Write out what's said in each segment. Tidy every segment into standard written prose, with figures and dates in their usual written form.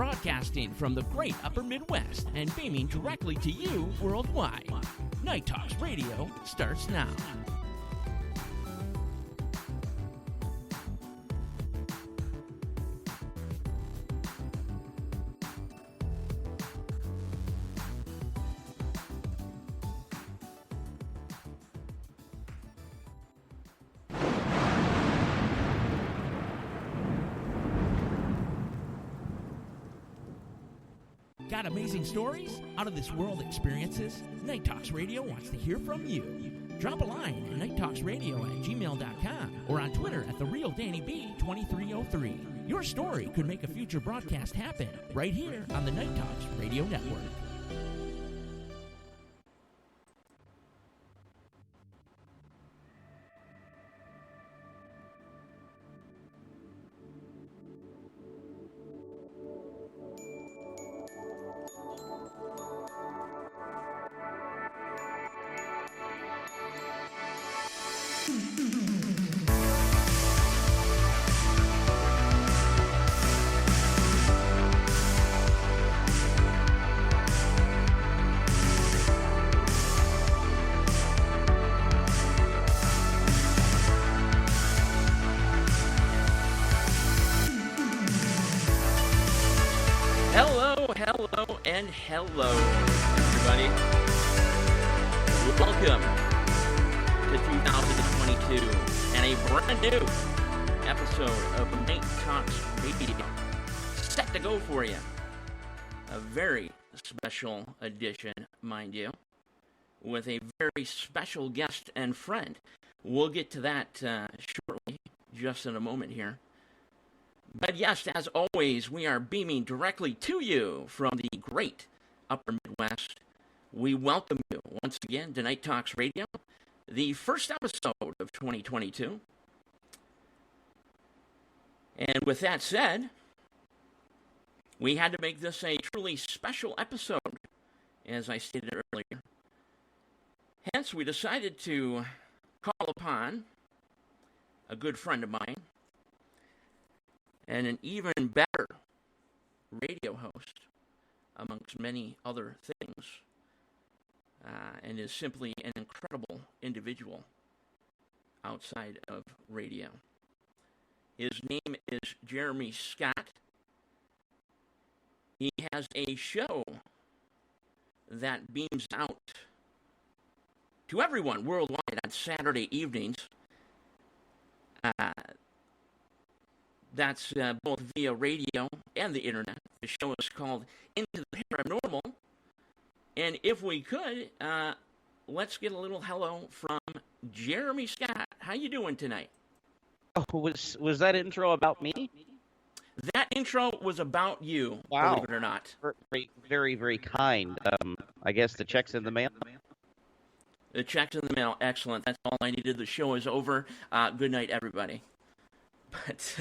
broadcasting from the great upper Midwest and beaming directly to you worldwide. Night Talks Radio starts now. Got amazing stories? Out of this world experiences? Night Talks Radio wants to hear from you. Drop a line at nighttalksradio@gmail.com or on Twitter at TheRealDannyB2303. Your story could make a future broadcast happen right here on the Night Talks Radio Network. Hello, everybody. Welcome to 2022 and a brand new episode of Night Talks Radio. Set to go for you. A very special edition, mind you, with a very special guest and friend. We'll get to that shortly, just in a moment here. But yes, as always, we are beaming directly to you from the great Upper Midwest. We welcome you once again to Night Talks Radio, the first episode of 2022. And with that said, we had to make this a truly special episode, as I stated earlier. Hence, we decided to call upon a good friend of mine, and an even better radio host, amongst many other things, and is simply an incredible individual outside of radio. His name is Jeremy Scott. He has a show that beams out to everyone worldwide on Saturday evenings. That's both via radio and the internet. The show is called Into the Parabnormal. And if we could, let's get a little hello from Jeremy Scott. How you doing tonight? Oh, was that intro about me? That intro was about you, wow. Believe it or not. Very, very, very kind. I guess the check's in the mail? The check's in the mail. Excellent. That's all I needed. The show is over. Good night, everybody. But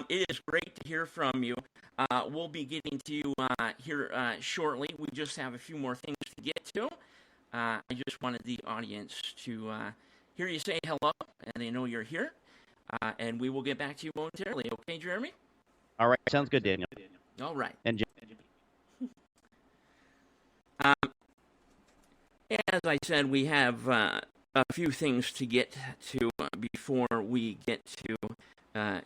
it is great to hear from you. We'll be getting to you here shortly. We just have a few more things to get to. I just wanted the audience to hear you say hello, and they know you're here. And we will get back to you momentarily. Okay, Jeremy? All right. Sounds good, Daniel. All right. And as I said, we have a few things to get to before we get to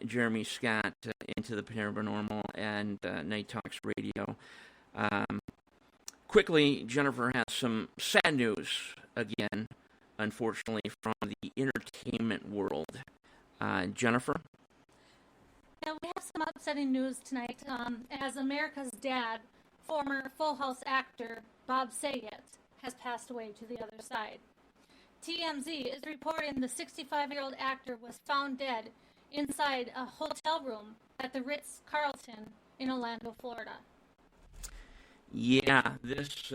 Jeremy Scott, Into the Parabnormal, and Night Talks Radio. Quickly, Jennifer has some sad news again, unfortunately, from the entertainment world. Jennifer? Yeah, we have some upsetting news tonight. As America's dad, former Full House actor Bob Saget has passed away to the other side. TMZ is reporting the 65-year-old actor was found dead inside a hotel room at the Ritz-Carlton in Orlando, Florida. Yeah, this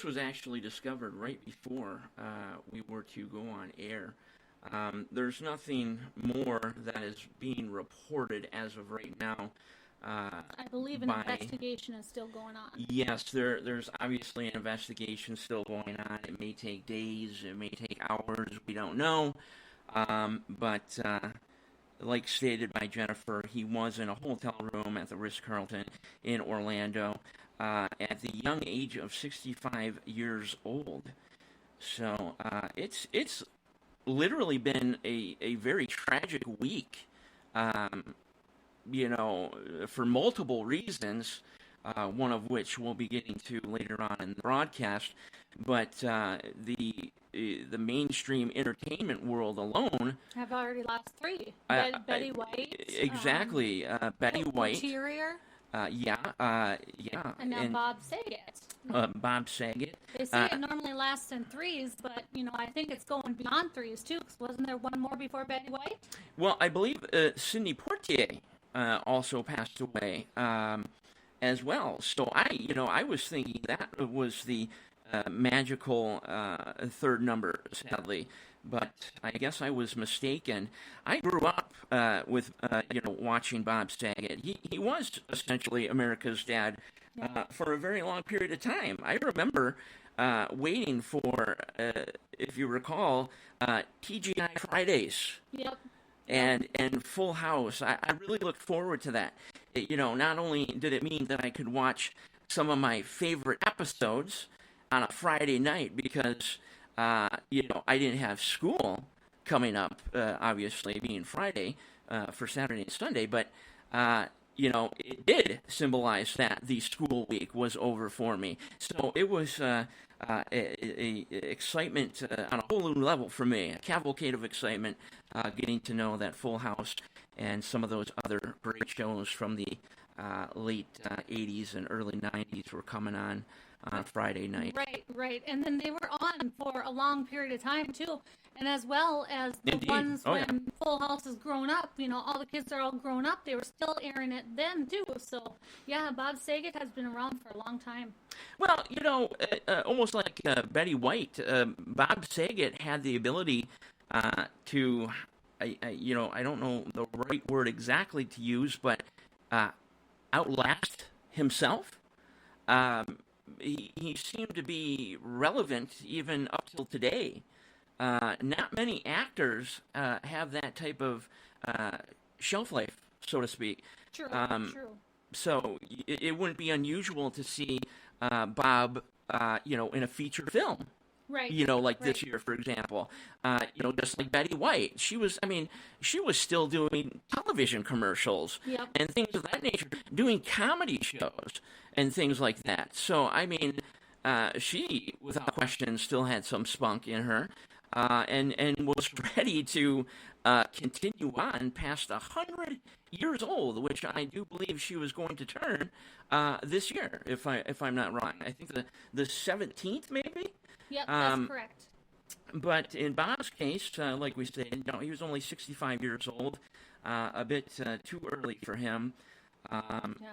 was actually discovered right before we were to go on air. There's nothing more that is being reported as of right now. I believe an investigation is still going on. Yes, there's obviously an investigation still going on. It may take days, it may take hours, we don't know. But like stated by Jennifer, he was in a hotel room at the Ritz-Carlton in Orlando at the young age of 65 years old. So it's literally been a very tragic week, for multiple reasons, one of which we'll be getting to later on in the broadcast. But the mainstream entertainment world alone have already lost 3. Betty White. Exactly. Betty White. Interior. Yeah. And now Bob Saget. Bob Saget. They say it normally lasts in 3s, but, I think it's going beyond 3s, too, because wasn't there one more before Betty White? Well, I believe Sidney Poitier also passed away as well. So I was thinking that was the magical third number, sadly. But I guess I was mistaken. I grew up with, watching Bob Saget. He was essentially America's dad for a very long period of time. I remember waiting for, if you recall, TGI Fridays. Yep. And Full House. I really looked forward to that. Not only did it mean that I could watch some of my favorite episodes on a Friday night because I didn't have school coming up, obviously being Friday for Saturday and Sunday, but it did symbolize that the school week was over for me. So it was a excitement on a whole new level for me, a cavalcade of excitement, getting to know that Full House and some of those other great shows from the late 80s and early 90s were coming on Friday night. Right. And then they were on for a long period of time, too. And as well as the Indeed. ones when Full House has grown up, all the kids are all grown up, they were still airing it then, too. So, yeah, Bob Saget has been around for a long time. Well, almost like Betty White, Bob Saget had the ability to, I don't know the right word exactly to use, but outlast himself. He seemed to be relevant even up till today. Not many actors have that type of shelf life, so to speak. True. So it wouldn't be unusual to see Bob, in a feature film. Right. Like this year, for example. Just like Betty White. She was still doing television commercials and things of that nature, doing comedy shows and things like that. So, she, without question, still had some spunk in her and was ready to continue on past 100 years old, which I do believe she was going to turn this year, if I'm not wrong. I think the 17th, maybe? Yep, that's correct. But in Bob's case, like we said, he was only 65 years old, a bit too early for him.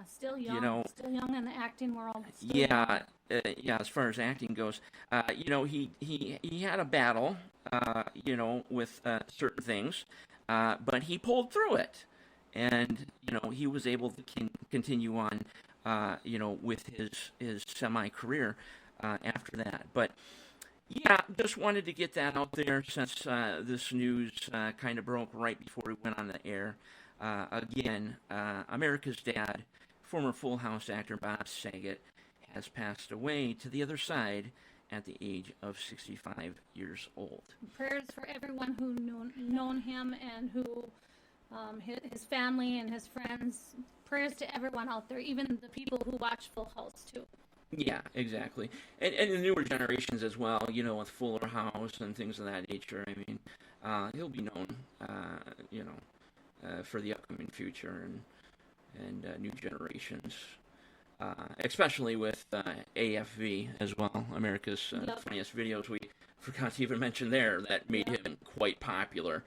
Still young. Still young in the acting world. As far as acting goes, he had a battle, with certain things, but he pulled through it, and he was able to continue on, with his semi-career after that. But just wanted to get that out there since this news kind of broke right before we went on the air. Again, America's dad, former Full House actor Bob Saget, has passed away to the other side at the age of 65 years old. Prayers for everyone who known him and who his family and his friends. Prayers to everyone out there, even the people who watch Full House, too. Yeah, exactly. And the newer generations as well, with Fuller House and things of that nature. He'll be known, for the upcoming future and new generations, especially with AFV as well, America's Funniest Videos. We forgot to even mention there that made him quite popular.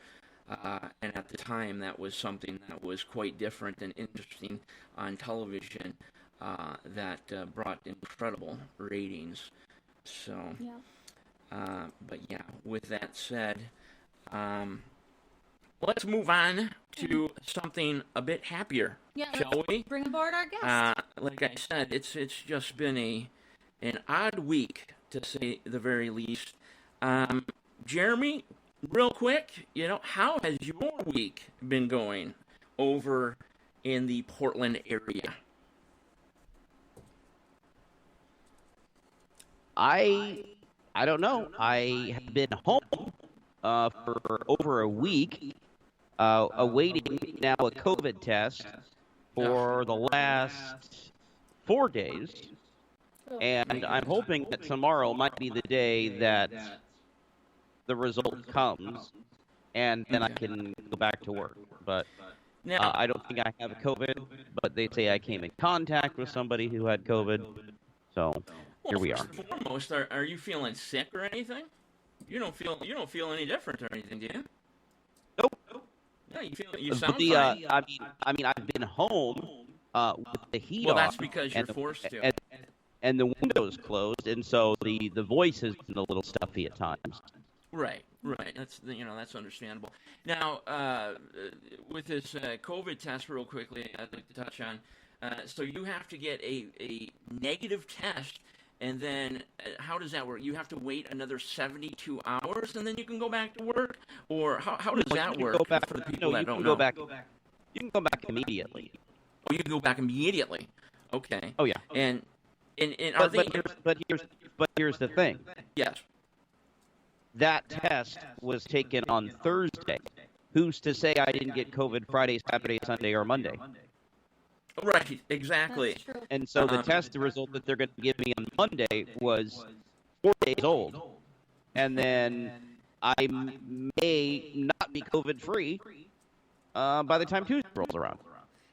And at the time, that was something that was quite different and interesting on television that brought incredible ratings. So, with that said, let's move on to something a bit happier, shall we? Bring aboard our guest. Like I said, it's just been an odd week, to say the very least. Jeremy, real quick, how has your week been going over in the Portland area? I don't know. I have been home for over a week, awaiting now a COVID test for the last 4 days, and I'm hoping that tomorrow might be the day that the result comes, and then I can go back to work. But Now, I don't think I have COVID, but they say I came in contact with somebody who had COVID, so here we are. First and foremost, are you feeling sick or anything? You don't feel any different or anything, do you? Nope. Yeah, you sound fine. I mean, I've been home with the heat Well, off. that's because you're forced to. And the window's closed, and so the voice has been a little stuffy at times. Right. That's understandable. Now, with this COVID test, real quickly, I'd like to touch on. So you have to get a negative test, and then how does that work? You have to wait another 72 hours, and then you can go back to work, or how does that work for the people that don't know? You can go back immediately. Oh, you can go back immediately. Okay. Oh yeah. And are they? But here's the thing. Yes. That test was taken on Thursday. Who's to say I didn't get COVID Friday, Saturday, Sunday, or Monday? Right, exactly. That's true. And so the test result that they're going to give me on Monday was 4 days old. And then I may not be COVID-free by the time Tuesday rolls around.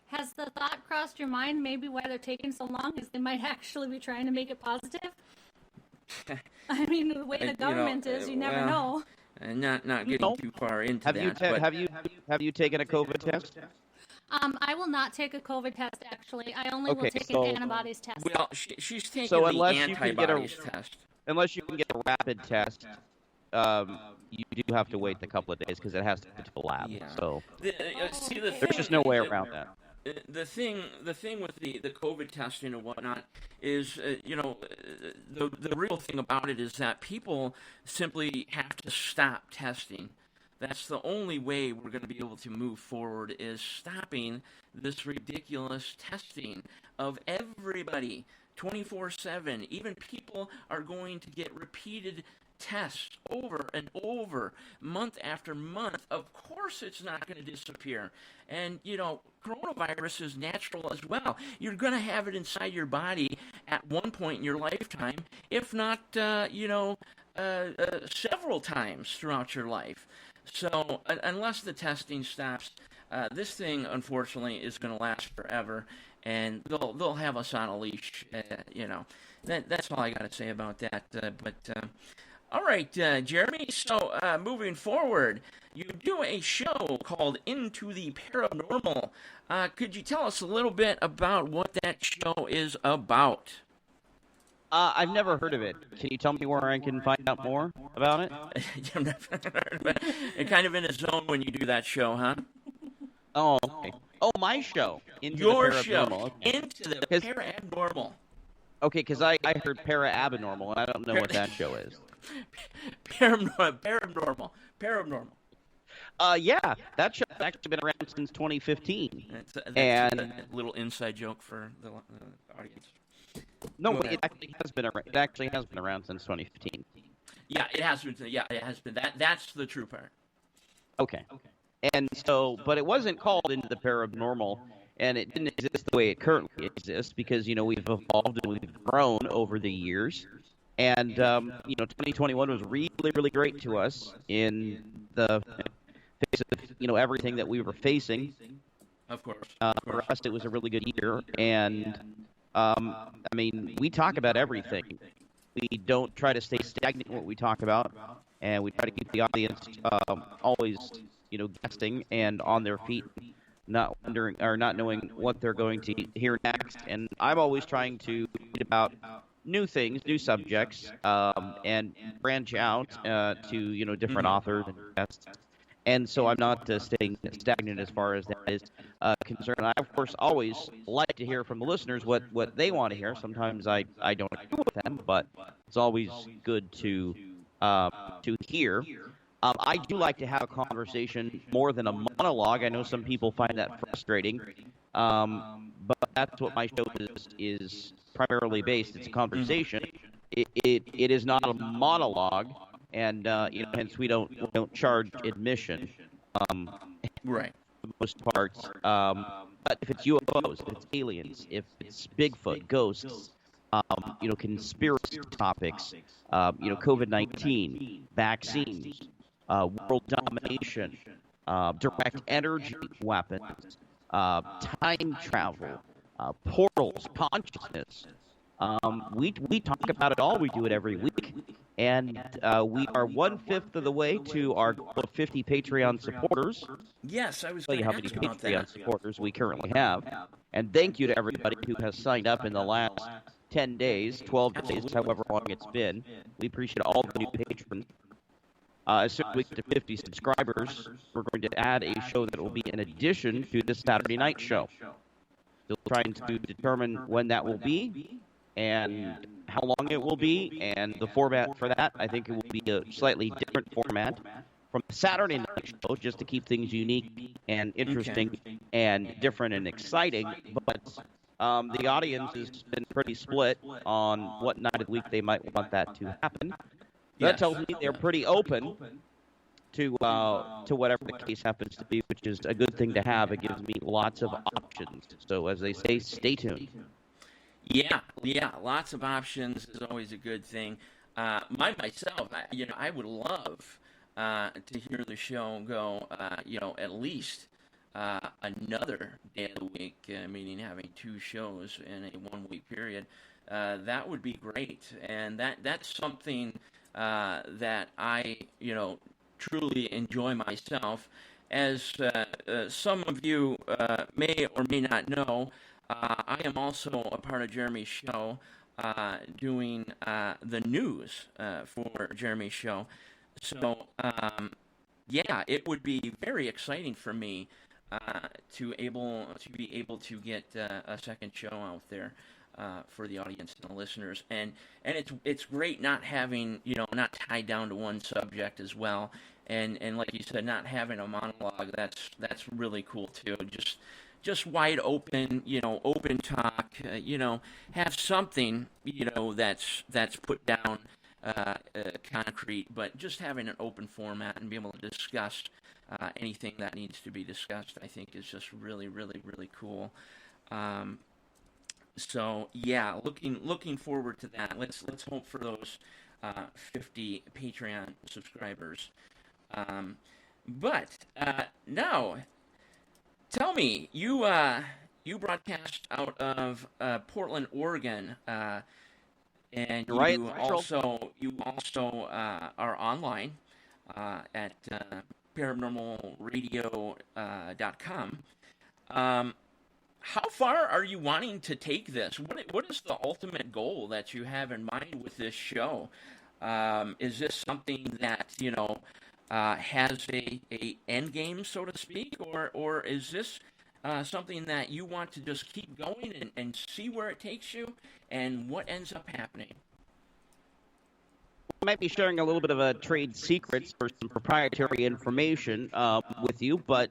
Has the thought crossed your mind maybe why they're taking so long is they might actually be trying to make it positive? I mean, the way the government is, you never know. And not getting too far into Have you taken a COVID test? I will not take a COVID test, actually. I only will take an antibodies test. Well, she's taking the antibodies test. Unless you can get a rapid test, you do have to wait a couple of days because it has to go to the lab. Yeah. So There's just no way around that. The thing with the COVID testing and whatnot is, the real thing about it is that people simply have to stop testing. That's the only way we're going to be able to move forward, is stopping this ridiculous testing of everybody 24/7. Even people are going to get repeated tests over and over, month after month. Of course it's not going to disappear. And, coronavirus is natural as well. You're going to have it inside your body at one point in your lifetime, if not, several times throughout your life. So unless the testing stops, this thing, unfortunately, is going to last forever, and they'll have us on a leash. That's all I got to say about that. All right, Jeremy. So moving forward, you do a show called Into the Parabnormal. Could you tell us a little bit about what that show is about? I've never heard of it. Can you tell me where I can find out more about it? You're kind of in a zone when you do that show, huh? Oh, okay. Oh, my show. Your show. Okay. Into the Parabnormal. Okay, because I heard Parabnormal, and I don't know what that show is. Parabnormal. Yeah, that show's actually been around since 2015. That's and a little inside joke for the audience. No, it actually has been around. It actually has been around since 2015. Yeah, it has been. Yeah, it has been. That's the true part. Okay. And so, but it wasn't called Into the Parabnormal, and it didn't exist the way it currently exists because we've evolved and we've grown over the years. And 2021 was really, really great to us in the face of everything that we were facing. Of course. For us, it was a really good year, and we talk about everything. We don't try to stay stagnant in what we talk about, and we try to keep the audience always, guessing and on their feet, not wondering or not knowing what they're going to hear next. And I'm always trying to read about new things, new subjects, and branch out to different authors and guests. And so I'm not staying stagnant as far as that is concerned. I, of course, always like to hear from the listeners what they want to hear. Sometimes I don't agree with them, but it's always good to hear I do like to have a conversation more than a monologue. I know some people find that frustrating, but that's what my show is primarily based. It's a conversation. It is not a monologue, and hence we don't charge admission. Right. For the most part. But if it's UFOs, if it's aliens, if it's Bigfoot, ghosts, conspiracy topics, COVID-19, vaccines, world domination, direct energy weapons, time travel, portals, consciousness. We talk about it all. We do it every week. And we are 1/5 of the way to our goal of 50 Patreon supporters. Yes, I was Tell going you to how many ask about Patreon that. supporters we currently have. And thank you to everybody who has signed up in the last 10 days, 12 days, however long it's been. We appreciate all the new patrons. As soon as we get to 50 subscribers, we're going to add a show that will be in addition to the Saturday night show. Still trying to determine when that will be and how long it will be, and the format for that. I think it will be a slightly different format from the Saturday night show, just to keep things unique and interesting and different and exciting. But the audience has been pretty split on what night of the week they might want that to happen. That tells me they're pretty open to whatever the case happens to be, which is a good thing to have. It gives me lots of options. So as they say, stay tuned. Yeah, lots of options is always a good thing. Myself, I would love to hear the show go, at least another day of the week, meaning having 2 shows in a 1-week period. That would be great, and that's something that I, truly enjoy myself. As some of you may or may not know, I am also a part of Jeremy's show, doing the news for Jeremy's show. So, it would be very exciting for me to be able to get a second show out there for the audience and the listeners. And it's great not having, not tied down to one subject as well. And like you said, not having a monologue, that's really cool too. Just wide open, open talk, have something, that's put down concrete, but just having an open format and be able to discuss anything that needs to be discussed, I think is just really, really, really cool. Looking forward to that. Let's hope for those 50 Patreon subscribers. But now, tell me, you broadcast out of Portland, Oregon, and you also are online at Parabnormalradio.com. How far are you wanting to take this? What is the ultimate goal that you have in mind with this show? Is this something that has a end game, so to speak, or is this something that you want to just keep going and see where it takes you and what ends up happening? I might be sharing a little bit of a trade secrets or some proprietary information with you, but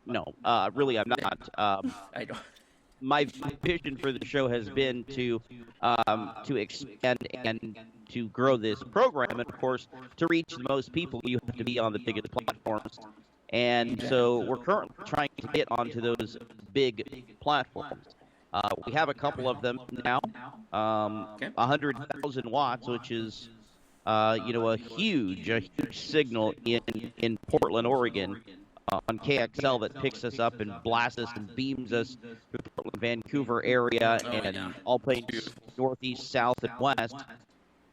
no, really I'm not. I don't. My vision for the show has been to expand and to grow this program, and of course, to reach the most people, you have to be on the biggest platforms. And so we're currently trying to get onto those big platforms. We have a couple of them now. 100,000 watts, which is a huge signal in Portland, Oregon, on KXL that picks us up and blasts us and beams us through the Portland, Vancouver area and all places northeast, south, and west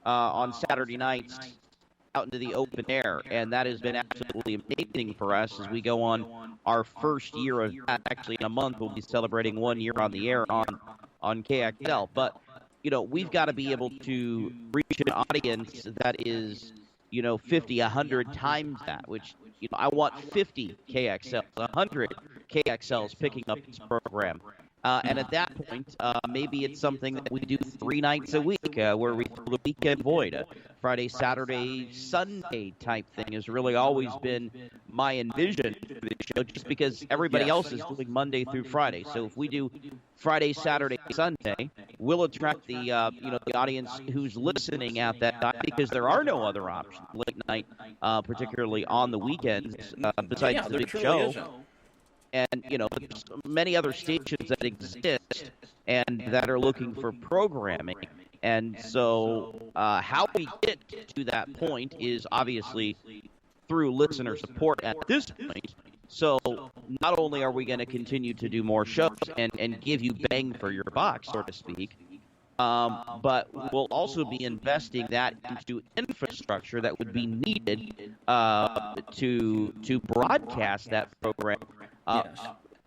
on Saturday nights out into the open air. And that has been absolutely amazing for us as we go on our first year of that. Actually, in a month, we'll be celebrating 1 year on the air on KXL. But we've got to be able to reach an audience that is, 50, 100 times that, which, I want 50 KXLs, 100 KXLs picking up this program. And at that point, maybe it's something that we do 3 nights a week, where we fill the weekend void. Friday, Saturday, Sunday type thing has really always been my envision for the show, just because everybody else is doing Monday through Friday. So if we do Friday, Saturday, Sunday, we'll attract the the audience who's listening at that time, because there are no other options late night, particularly on the weekends, besides the big show. And, there's many other stations that exist and that are looking for programming. And so how we get to that point is obviously through listener support at this point. So not only are we going to continue to do more shows and give you bang for your buck, so to speak, but we'll also be investing that into infrastructure that would be needed to broadcast that program.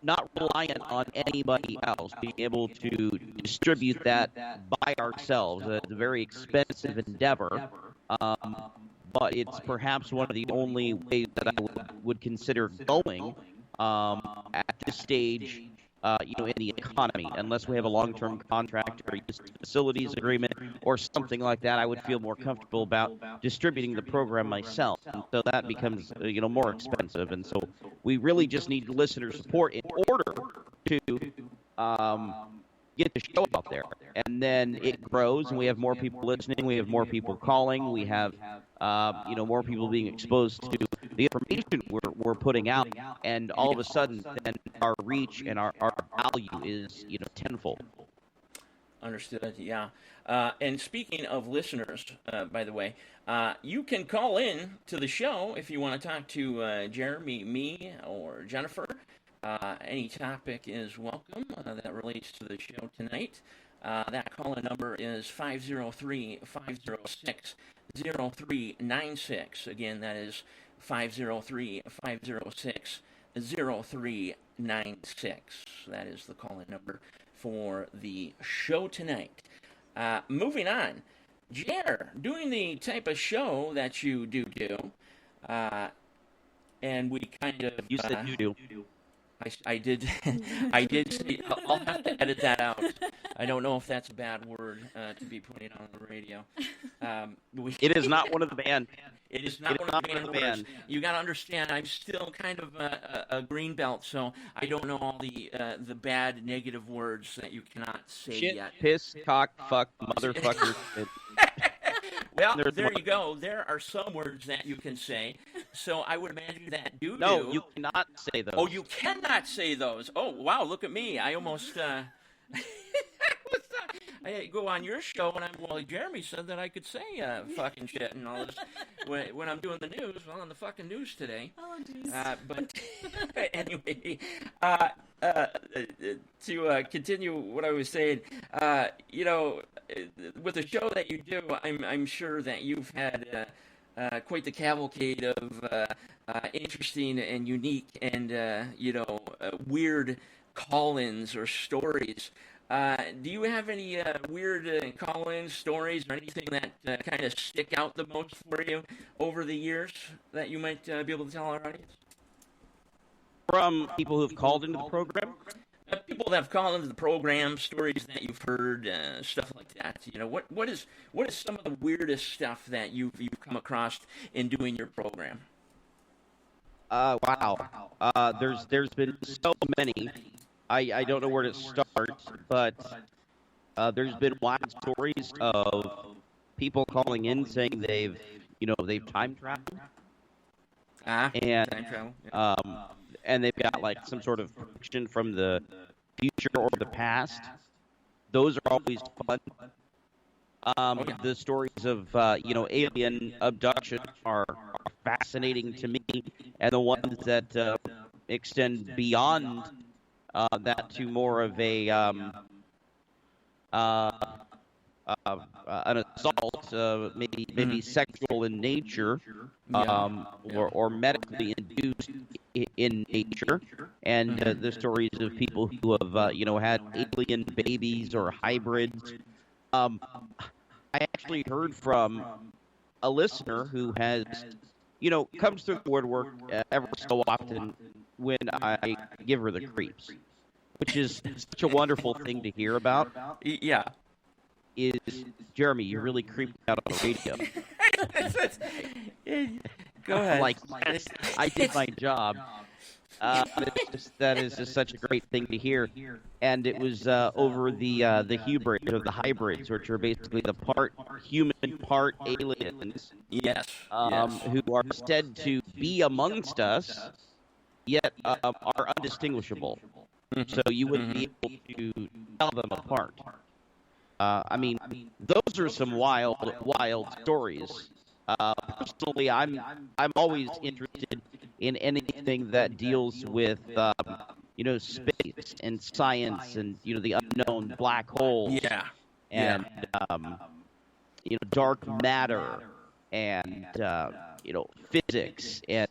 Not reliant on anybody else, being able to distribute that by ourselves. It's a very expensive endeavor, but it's perhaps one of the only ways that I would consider going at this stage, in the economy. Unless we have a long-term contract or a facilities agreement or something like that, I would feel more comfortable about distributing the program myself. And so that becomes, more expensive. And so we really just need listener support in order to get the show out there. And then it grows, and we have more people listening. We have more people calling. We have, more people being exposed to the information we're putting out. And all of a sudden, then our reach and our value is, tenfold. Understood, yeah. And speaking of listeners, by the way, you can call in to the show if you want to talk to Jeremy, me, or Jennifer. Any topic is welcome that relates to the show tonight. That call-in number is 503-506-0396. Again, that is 503-506-0396. That is the call-in number for the show tonight. Moving on, Jer, doing the type of show that you do, and we kind of... You said you do. I did. I did say, I'll have to edit that out. I don't know if that's a bad word to be putting on the radio. It is not one of the band. It is not one of the band. You got to understand, I'm still kind of a green belt, so I don't know all the bad negative words that you cannot say Shit, yet. Piss, cock, fuck, motherfucker. Well, there you go. There are some words that you can say. So I would imagine that doo-doo... No, you cannot say those. Oh, you cannot say those. Oh, wow, look at me. I almost... I go on your show, and Jeremy said that I could say fucking shit and all this when I'm doing the news. Well, on the fucking news today. Oh, jeez. But anyway, to continue what I was saying, with the show that you do, I'm sure that you've had quite the cavalcade of interesting and unique and weird call-ins or stories. Do you have any weird call-in stories or anything that kind of stick out the most for you over the years that you might be able to tell our audience? From people who've called into the program? People that have called into the program, stories that you've heard, stuff like that. What is some of the weirdest stuff that you've come across in doing your program? Wow. There's been so many. I don't know where to start, but there's been wild stories of people calling in saying they've time traveled. And time travel. Yeah. And they've got like some sort of prediction from the future or the past. Those are always fun. The stories of alien abduction are fascinating to me, and the ones that extend beyond that to more of an assault, maybe sexual in nature, or medically induced in nature, and the stories of people who have had alien babies or hybrids. I actually heard from a listener who has comes through the woodwork every so often when I give her the creeps. which is such a wonderful thing to hear about. Yeah. Is Jeremy, you really creeped me out on the radio. Go ahead. Like, I did my job. That is just such a great thing to hear. And it was over the hybrids, or the hybrids, which are basically the part human, part aliens. Yes. Who are said to be amongst us, yet are undistinguishable. So you wouldn't be able to tell them apart. I mean, those are some wild stories. Personally, I'm always interested in anything that deals with space and science and the unknown, black holes. Yeah. And dark matter and physics and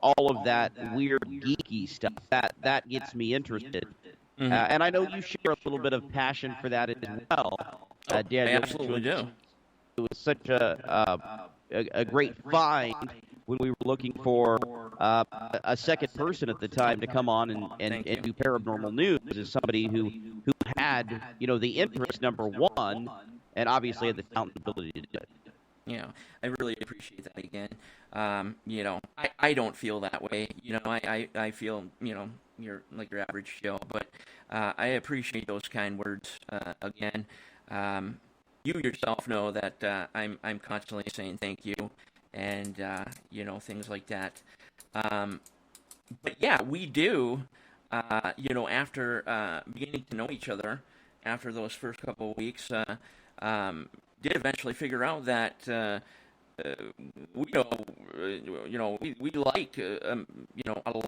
all of that weird geeky stuff. That gets me interested. And I know you share a little bit of passion for that as well. Daniel, I absolutely do. It was such a great find when we were looking for a second person at the time to come on and do Paranormal News as somebody who had the interest, number one, and obviously had the talent and ability to do it. I really appreciate that again. I don't feel that way. I feel, you're like your average Joe, but I appreciate those kind words again. You yourself know that I'm constantly saying thank you and, things like that. But yeah, we do, after beginning to know each other after those first couple of weeks, did eventually figure out that we like a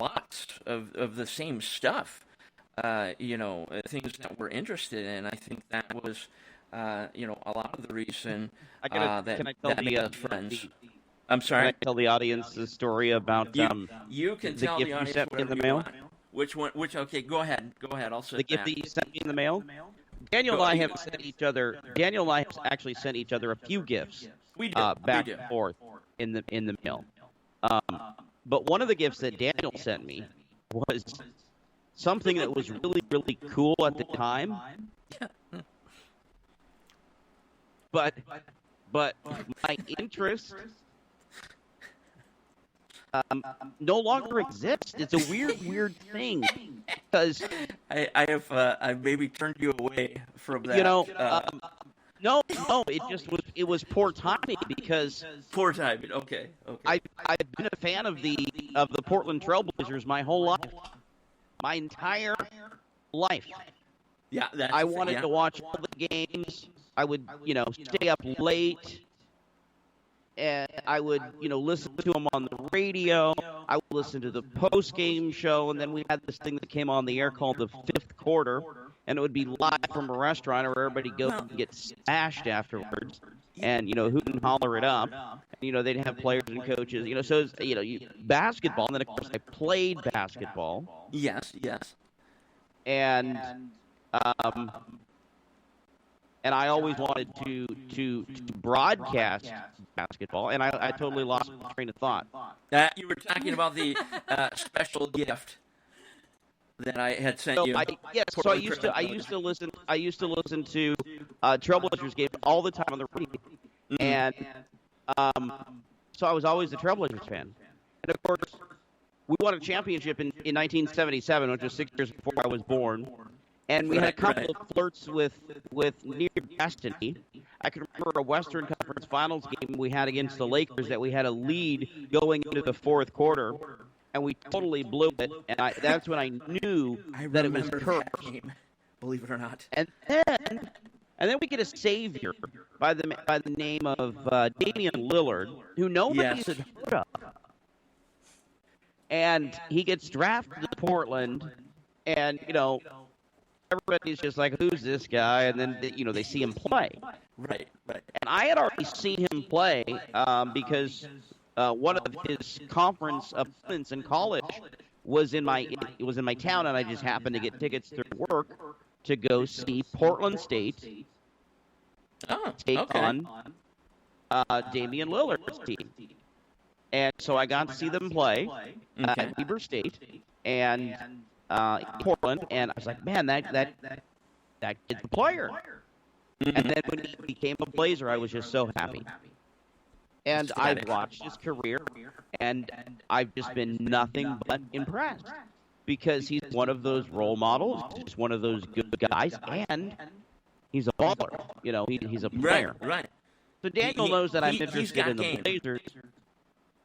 lot of the same stuff, things that we're interested in. I think that was a lot of the reason that made us friends. I'm sorry. Can I tell the audience the story about you can tell the audience whatever in the mail. Want. Which one? Okay, go ahead. I'll set the gift that you sent me in the mail. Daniel and I have actually sent each other a few gifts. We do. Back and forth in the mail. But one of the gifts that Daniel sent me was something that was really, really cool at the time. But my interest no longer exists. It's a weird thing because I've maybe turned you away from that. No, it was poor timing because poor timing. Okay. I've been a fan of the Portland Trailblazers my whole life, my entire life. Yeah, I wanted to watch all the games. I would stay up late. And I would, listen to them on the radio. I would listen to the post-game show, and then we had this thing that came on the air called the Fifth Quarter, and it would be live from a restaurant where everybody goes and gets smashed afterwards, and hoot and holler it up. And, they'd have players and coaches. So it's, basketball, and then of course I played basketball. Yes. And I always wanted to broadcast basketball, and I totally lost my train of thought. You were talking about the special gift that I had sent you. So I used to listen to Trailblazers games all the time on the radio, and so I was always a Trailblazers fan. And of course, we won a championship in 1977, which was 6 years before I was born. And we had a couple of flirts with near destiny. I can remember a Western Conference Finals game we had against the Lakers that we had a lead going into the fourth quarter, and we totally blew it. And that's when I knew that it was cursed. Believe it or not. And then we get a savior by the name of Damian Lillard, who nobody's had heard of. And he gets drafted to Portland, and everybody's just like, who's this guy? And then, they see him play. Right. And I had already seen him play because one of his conference opponents in college was in my town, and I just happened to get tickets through work to go see Portland State take on Damian Lillard's team. And so I got to see them play at Weber State, and Portland, and I was like, man, that kid's a player. And then when he became a Blazer, I was just so happy. And I've watched his career, and I've just been nothing but impressed because he's one of those role models. He's just one of those good guys, and he's a baller. You know, he's a player. Right. So Daniel knows that I'm interested in the Blazers.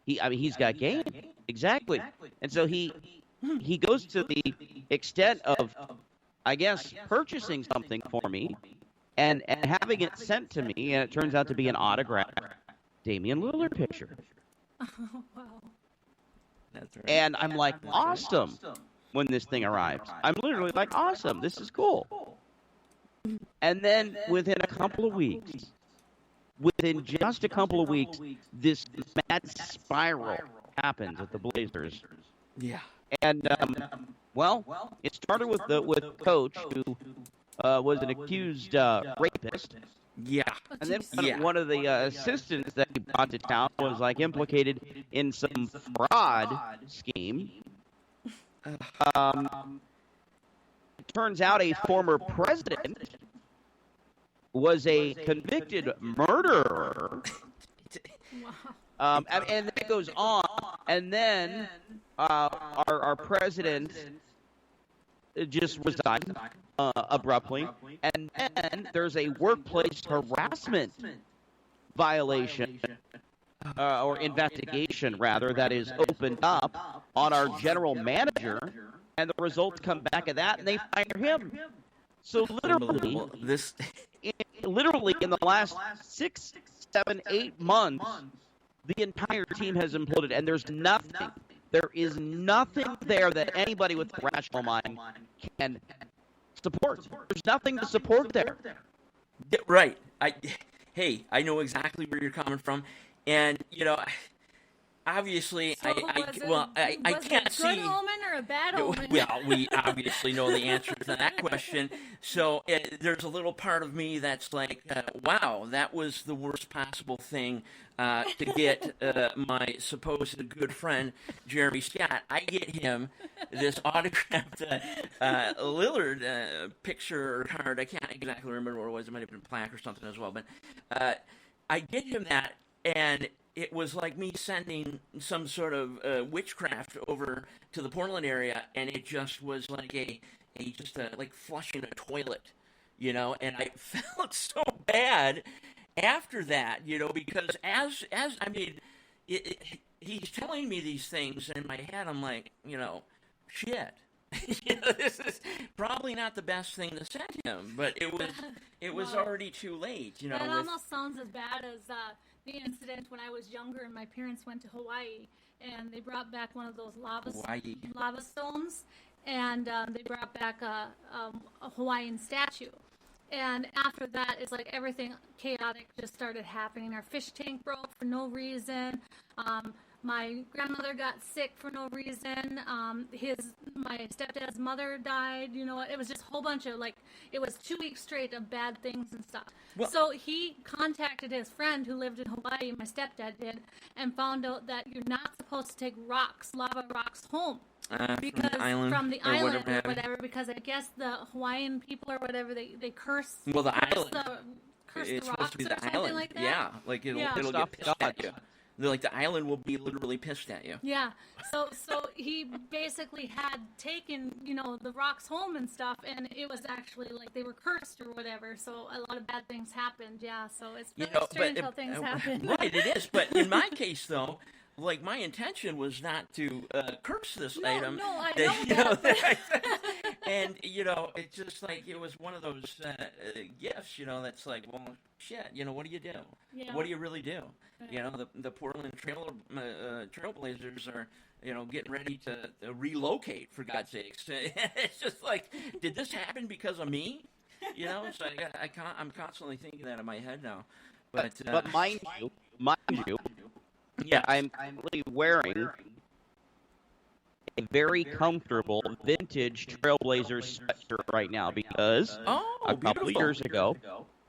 He's got game. Exactly. And so he goes to the extent of, I guess, purchasing something for me and having it sent to me, and it turns out to be an autographed Damian Lillard picture. Oh, wow. That's right. And I'm like, awesome, when this thing arrives. I'm literally like, awesome, this is cool. And then within just a couple of weeks, this mad spiral happens at the Blazers. Yeah. And, well, it started with Coach, who was an accused rapist. Yeah. And then one of the assistants that he brought to town was like implicated in some fraud scheme. It turns out a former president was a convicted murderer. Wow. And that goes on. And then our president just resigned abruptly. And then there's a workplace harassment violation, or investigation, rather, that is opened up on our general manager. And the results come back of that, and they fire him. So literally in the last 6, 7, 8 months, the entire team has imploded, and there's nothing. There is nothing there that anybody with a rational mind can support. There's nothing to support there. Right. I know exactly where you're coming from, and obviously, So I can't see. Was it a good omen or a bad omen? Well, we obviously know the answer to that question. So there's a little part of me that's like, wow, that was the worst possible thing to get my supposed good friend, Jeremy Scott. I get him this autographed Lillard picture or card. I can't exactly remember what it was. It might have been a plaque or something as well. But I get him that, and it was like me sending some sort of witchcraft over to the Portland area, and it just was like like flushing a toilet, and I felt so bad after that, because as I mean, he's telling me these things, and in my head I'm like, shit. This is probably not the best thing to send him, but it was already too late, That almost sounds as bad as the incident when I was younger and my parents went to Hawaii, and they brought back one of those lava stones, and they brought back a Hawaiian statue. And after that, it's like everything chaotic just started happening. Our fish tank broke for no reason. My grandmother got sick for no reason. My stepdad's mother died. It was just a whole bunch of, it was 2 weeks straight of bad things and stuff. Well, so he contacted his friend who lived in Hawaii, my stepdad did, and found out that you're not supposed to take lava rocks home. From the island or whatever, because I guess the Hawaiian people or whatever, they curse. Well, the island. Curse it's the supposed to be the island. Like that. Yeah, it'll get pissed at you. Like the island will be literally pissed at you. Yeah. So he basically had taken, the rocks home and stuff, and it was actually like they were cursed or whatever. So a lot of bad things happened. Yeah. So it's really strange how things happen. Right, it is. But in my case, though, my intention was not to curse this item. No, I know that. And, it's just like it was one of those gifts, that's like, well, shit, what do you do? Yeah. What do you really do? Yeah. The Portland Trailblazers are, getting ready to relocate, for God's sakes. It's just like, did this happen because of me? So I'm constantly thinking that in my head now. But mind you, yeah, I'm currently wearing a very comfortable vintage Trailblazers sweatshirt right now because a couple of years ago,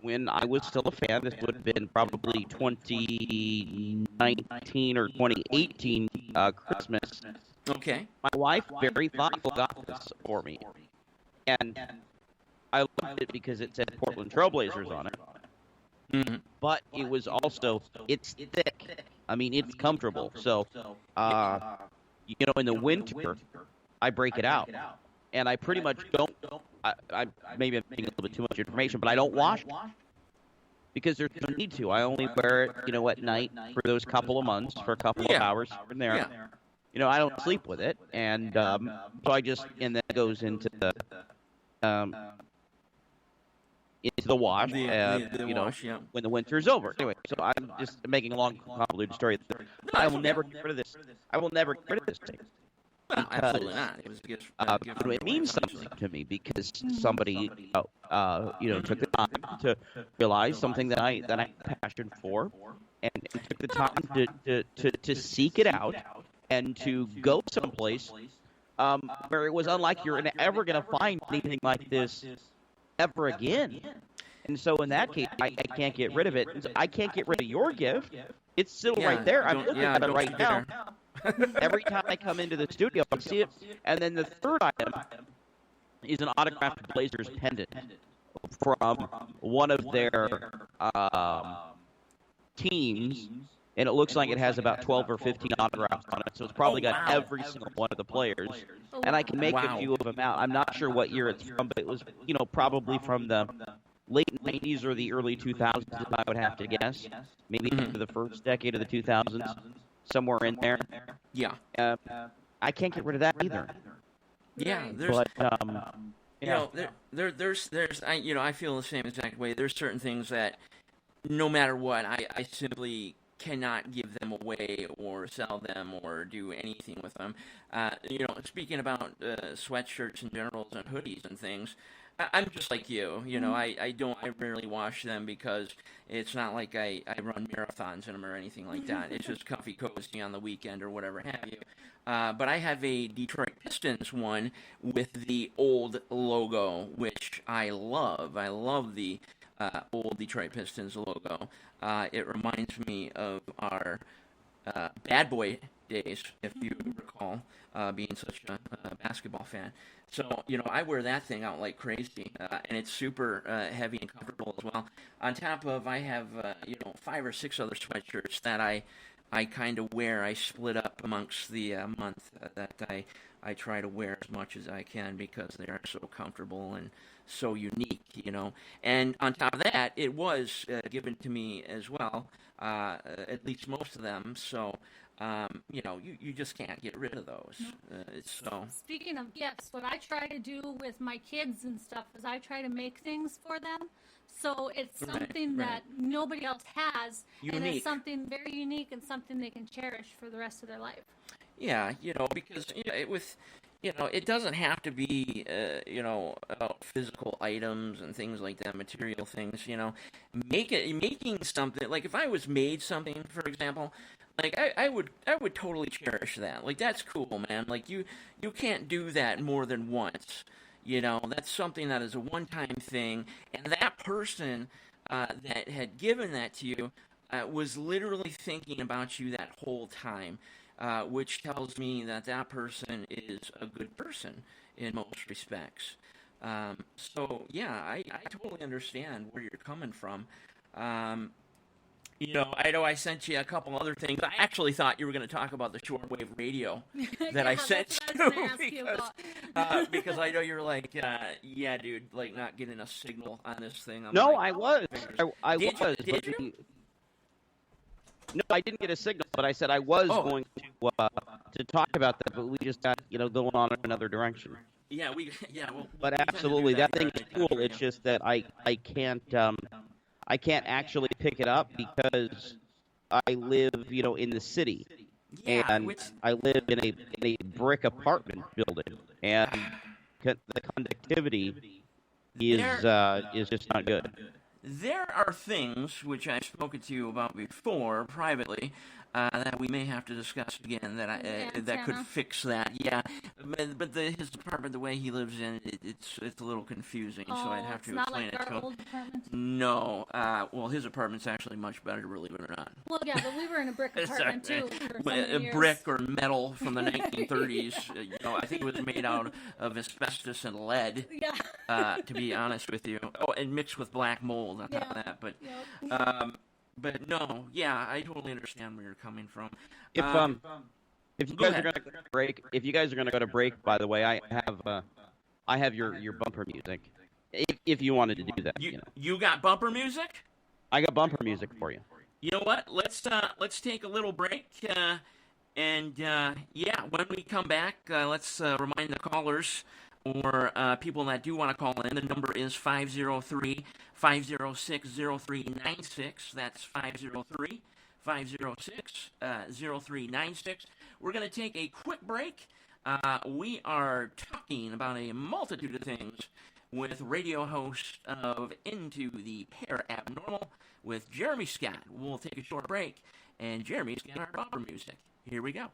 when I was still a fan, this would have been probably 2019 or 2018 Christmas, Okay. My wife, very thoughtful, got this for me. And I loved it because it said Portland Trailblazers on it. Mm-hmm. But it was also, it's thick. I mean, it's comfortable. So, in the winter, I break it out. And I pretty much don't, I maybe I'm getting a little bit too much information, but I don't wash it. Because there's no need to. I only wear it, at night for those couple of months, for a couple of hours here and there. Yeah. I don't sleep with it. And so I just, and then it goes into the wash, wash, yeah. when the winter's over. Anyway, so I'm just making a long, convoluted story. I will never get rid of this. I will never get rid of this thing. Well, absolutely not. It was a gift it means something to me because somebody, took the time to realize something that I have passion for, and took the time to seek it out and to go someplace where it was unlike you're ever going to find anything like this ever again. And so in that case, I can't get rid of it. I can't get rid of your gift. It's still right there. I'm looking at it right now. Every time I come into the studio, I see it. And then the third item is an autographed Blazers pendant from one of their teams. And it looks like it has about 12 or 15 autographs on it. So it's probably got every single one of the players. And I can make a few of them out. I'm not sure what year it's from, but it was, probably from the late 90s or the early 2000s, if I would have to guess. Maybe into the first decade of the 2000s. Somewhere in there. Yeah. I can't get rid of that either. Yeah, I feel the same exact way. There's certain things that, no matter what, I simply cannot give them away or sell them or do anything with them. Speaking about sweatshirts in general and hoodies and things, I'm just like you. I rarely wash them because it's not like I run marathons in them or anything like that. It's just comfy, cozy on the weekend or whatever have you. But I have a Detroit Pistons one with the old logo, which I love. I love the old Detroit Pistons logo. It reminds me of our bad boy days, if you recall, being such a basketball fan. So, I wear that thing out like crazy, and it's super heavy and comfortable as well. On top of, I have, 5 or 6 other sweatshirts that I kind of wear. I split up amongst the month that I try to wear as much as I can because they are so comfortable and so unique, And on top of that, it was given to me as well, at least most of them, so... you just can't get rid of those. Speaking of gifts, what I try to do with my kids and stuff is I try to make things for them. So it's something that nobody else has. Unique. And it's something very unique and something they can cherish for the rest of their life. Yeah, because it doesn't have to be, about physical items and things like that, material things, making something, like if I was made something, for example, like I would totally cherish that. Like that's cool, man. Like you can't do that more than once. That's something that is a one-time thing, and that person that had given that to you was literally thinking about you that whole time. Which tells me that person is a good person in most respects. I totally understand where you're coming from. I know I sent you a couple other things. I actually thought you were going to talk about the shortwave radio that I sent you because I know you're like, dude, like not getting a signal on this thing. I was. I was. Did you? No, I didn't get a signal, but I said I was going to talk about that, but we just got going on in another direction. Yeah, but absolutely, that thing is cool. It's just that I can't actually pick it up because I live in the city, and I live in a brick apartment building, and the conductivity is just not good. There are things which I've spoken to you about before privately that we may have to discuss again. That could fix that. Yeah, but his apartment, the way he lives in, it's a little confusing. So I'd have to explain it to him. It's not like our old apartment. No, well, his apartment's actually much better, believe it or not. Well, yeah, but we were in a brick apartment too. For so many years. Brick or metal from the 1930s. I think it was made out of asbestos and lead. Yeah. To be honest with you. Oh, and mixed with black mold on top of that. But. Yep. But no, yeah, I totally understand where you're coming from. If you guys are going to break, go to break, by the way, I have your bumper music. If you wanted to do that, you got bumper music? I got bumper music for you. You know what? Let's take a little break, and when we come back, let's remind the callers or people that do want to call in. The number is 503-506-0396. That's 503-506-0396. We're going to take a quick break. We are talking about a multitude of things with radio host of Into the Parabnormal with Jeremy Scott. We'll take a short break, and Jeremy's got our bumper music. Here we go.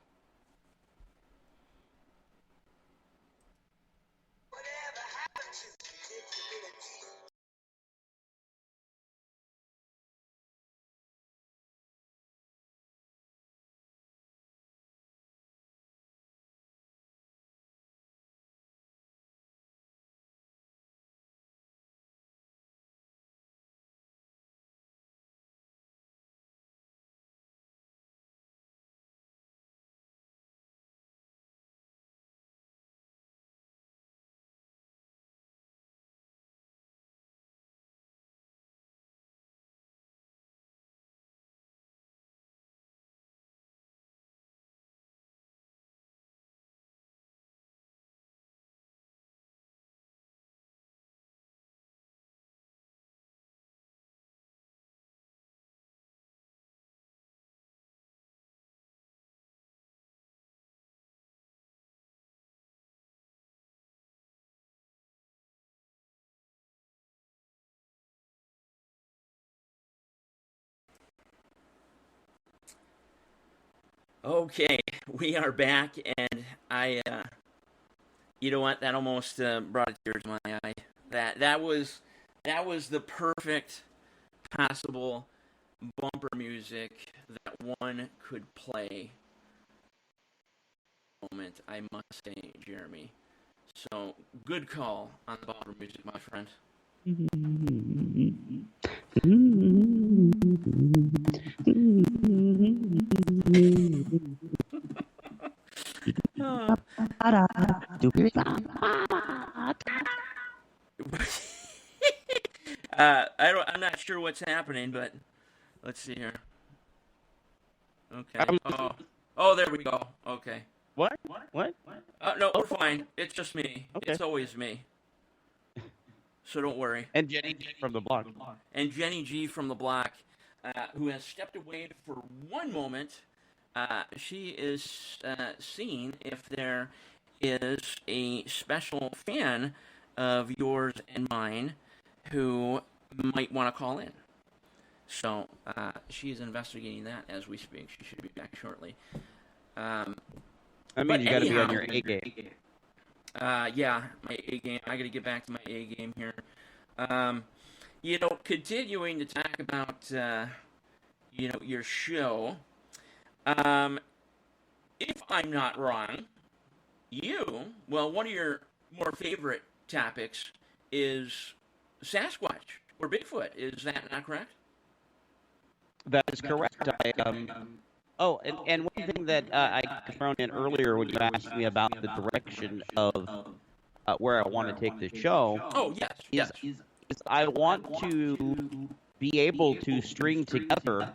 Okay, we are back, and you know what? That almost brought a tear to my eye. That was the perfect possible bumper music that one could play. Moment, I must say, Jeremy. So, good call on the bumper music, my friend. I'm not sure what's happening, but let's see here. Okay. Oh, there we go. Okay. What? No, we're fine. It's just me. Okay. It's always me. So don't worry. And Jenny G from the block. Who has stepped away for one moment. She is seeing if there is a special fan of yours and mine who might want to call in. So she is investigating that as we speak. She should be back shortly. I mean, you got to be on your A game. Yeah, my A game. I got to get back to my A game here. Continuing to talk about, your show. If I'm not wrong, one of your more favorite topics is Sasquatch or Bigfoot. Is that not correct? That is correct. And one thing that I thrown in earlier when you asked me about the direction of where I want to take the show. Oh, yes. Is I want to be able to string together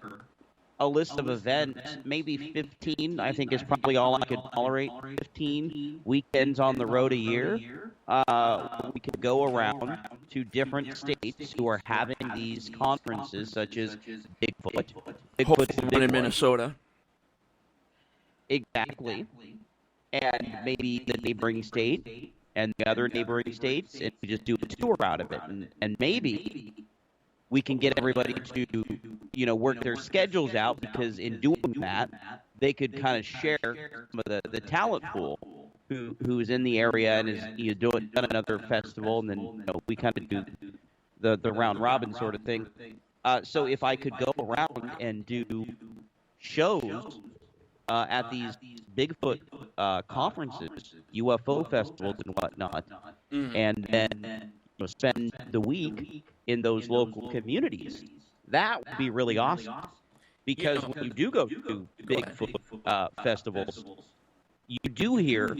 a list of events, maybe 15, I think is probably all I could tolerate, 15 weekends on the road a year. We could go around to different states who are having these conferences, such as Bigfoot. Bigfoot's in Minnesota. Exactly. And maybe the neighboring state and the other neighboring states, and we just do a tour out of it. And maybe we can get everybody to, work their schedules out, because in doing that, they could kind of share some of the talent pool who's in the area and is done another festival, and then we kind of do the round robin sort of thing. So if I could go around and do shows at these Bigfoot conferences, UFO festivals, and whatnot, and then spend the week in those local communities, that would be really awesome. Because when you do go to Bigfoot festivals, you do hear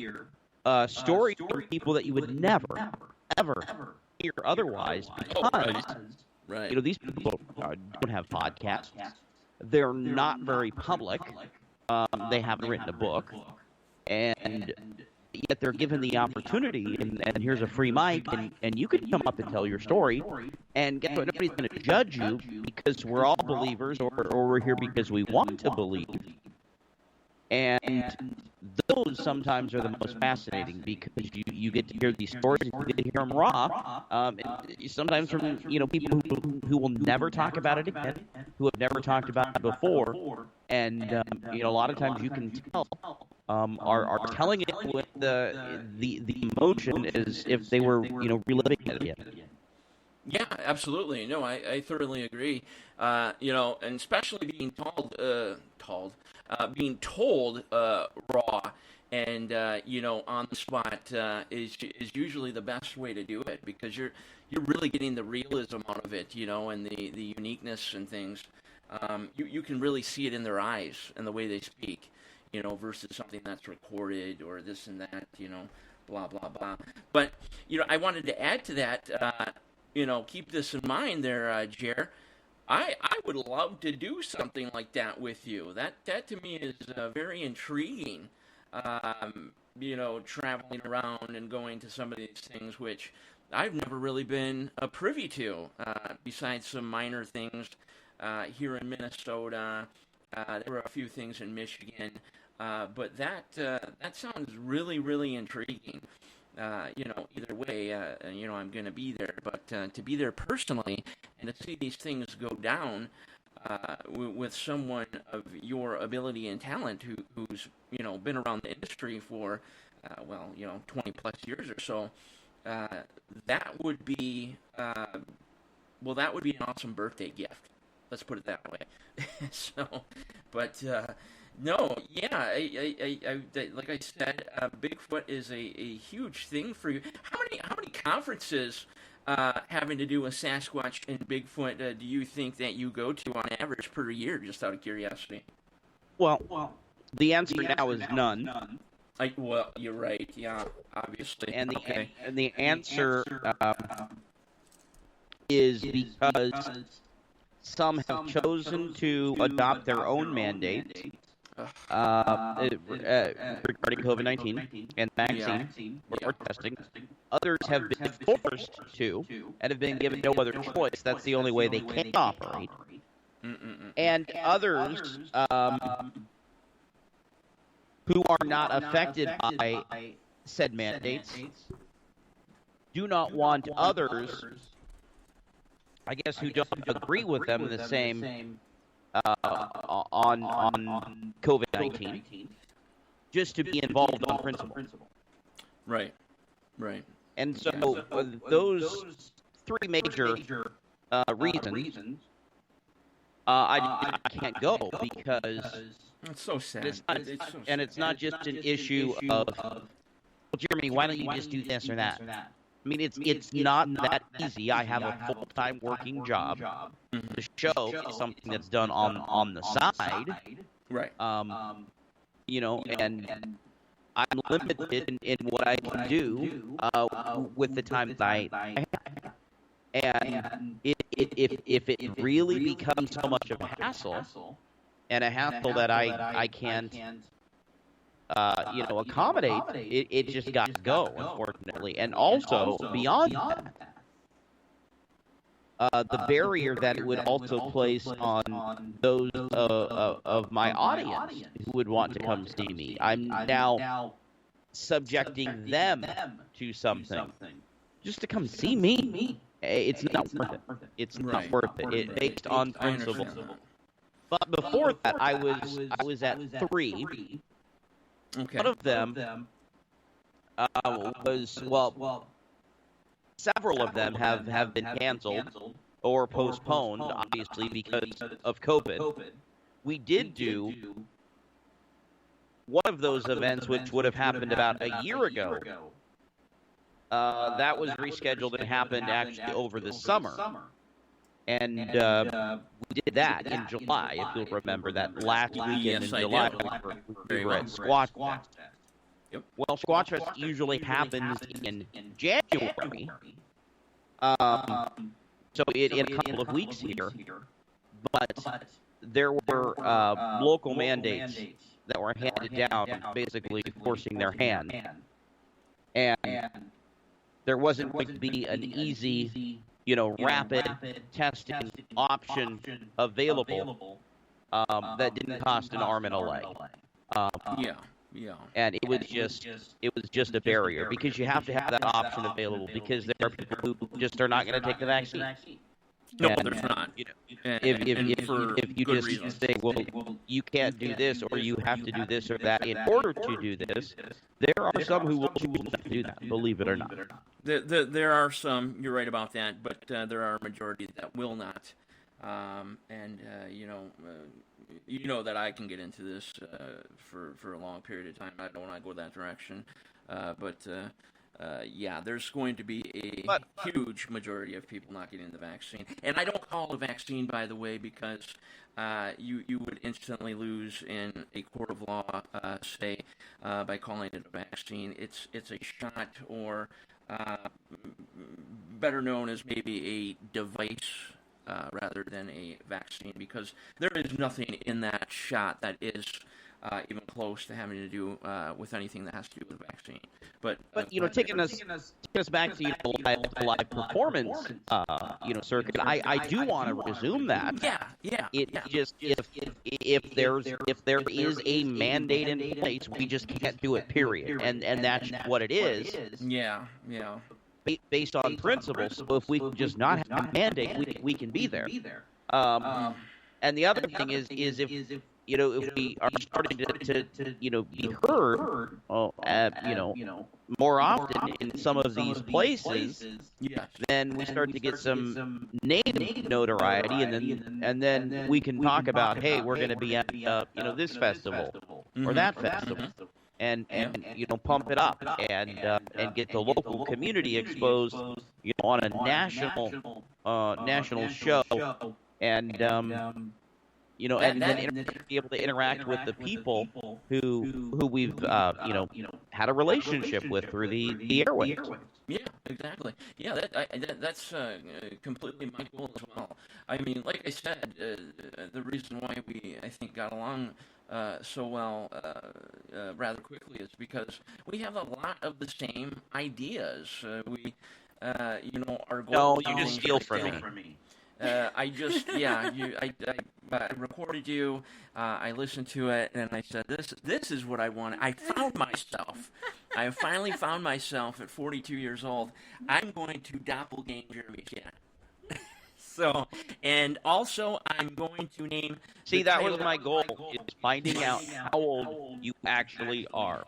stories from people that you would never, ever hear otherwise, because these people don't have podcasts. They're not very public. They haven't written a book, and yet they're given the opportunity, and here's a free mic, and you can come up and tell your story, and guess what? Nobody's going to judge you, because we're all believers, or we're here because we want to believe. And those sometimes are the most fascinating, because you get to hear these stories, and you get to hear them raw. Sometimes from people who will never talk about it again, who have never talked about it before, and a lot of times you can tell are telling it with the emotion as if they were reliving it again. Yeah, absolutely. No, I thoroughly agree. And especially being being told raw and on the spot is usually the best way to do it, because you're really getting the realism out of it, and the uniqueness and things. You can really see it in their eyes and the way they speak, versus something that's recorded or this and that, blah blah blah. But I wanted to add to that. Keep this in mind there, Jer. I would love to do something like that with you. That to me is very intriguing. Traveling around and going to some of these things, which I've never really been privy to, besides some minor things here in Minnesota. There were a few things in Michigan, but that sounds really, really intriguing. Either way, I'm going to be there, but to be there personally and to see these things go down with someone of your ability and talent who's been around the industry for 20 plus years or so, that would be an awesome birthday gift. Let's put it that way. No, yeah, I like I said, Bigfoot is a huge thing for you. How many conferences having to do with Sasquatch and Bigfoot do you think that you go to on average per year, just out of curiosity? Well, the answer now is none. You're right. Yeah, obviously. And the answer is because some have chosen to adopt their own mandates regarding COVID-19 and vaccine or testing. Others have been forced to and have been given no other choice. That's the only way they can operate. And others who are not affected by said mandates do not want others, I guess, who don't agree with them the same on COVID-19, just to be involved on principle. Right. And so those three major reasons I can't go, because it's so sad. It's not just an issue of, well, Jeremy, why don't you just do this or that? I mean, it's not that easy. I have a full-time working job. The show is something that's done on the side. Right. And I'm limited in what I can do with the time that I have. And if it really becomes so much of a hassle, and a hassle that I can't accommodate, it just got to go, unfortunately. And also, beyond that, the barrier that it would also place on those of my audience who would want to come see me. I'm now subjecting them to something just to come see me. it's not worth it. It's not worth it. Based on principle. But before that, I was at 3. Okay. One of them was, well, several of them have been canceled or postponed, obviously, because of COVID. We did do one of those events, which would have happened about a year ago. That was rescheduled and happened actually over the summer. And we did that in July, if you'll remember, that last weekend in July. We were at Squatch Fest. Yep. Well, Squatch Fest usually happens in January. So in a couple of weeks here. But there were local mandates that were handed down, basically forcing their hand. And there wasn't going to be an easy, rapid testing option available that didn't cost an arm and a leg. Yeah. And it was just a barrier, because you have to have that option available, because there are people who just are not going to take the vaccine. No, there's not. If you just reasons. say, well, you can't do this, or you have to do this or that in order to do this, there are some who will not do that, believe it or not. There are some, you're right about that, but there are a majority that will not. You know that I can get into this for a long period of time. I don't want to go that direction. There's going to be a huge majority of people not getting the vaccine. And I don't call it a vaccine, by the way, because you would instantly lose in a court of law, by calling it a vaccine. It's a shot, or better known as maybe a device rather than a vaccine, because there is nothing in that shot that is even close to having to do with anything that has to do with the vaccine. But taking us back to live performance, circuit. I do want to resume that. Yeah. Just if there is a mandate in place, we just can't do it. Period. And that's what it is. Yeah. Based on principles. So if we can just not have a mandate, we can be there. And the other thing is if we are starting to be heard, more often in some of these places, then we start to get some name notoriety, and then we can talk about, hey, we're going to be at this festival or that festival. And pump it up and get the local community exposed on a national show, and and then be able to interact with the people who we've had a relationship with through the airwaves. Yeah, exactly. Yeah, that's completely my goal as well. I mean, like I said, the reason why I think got along so well rather quickly is because we have a lot of the same ideas. Our goal. No, you just steal from me. I recorded you. I listened to it, and I said, "This is what I want." I found myself. I have finally found myself at 42 years old. I'm going to doppelganger Jeremy again. So, and also, I'm going to name. See, that was my goal: is finding out how old you actually are.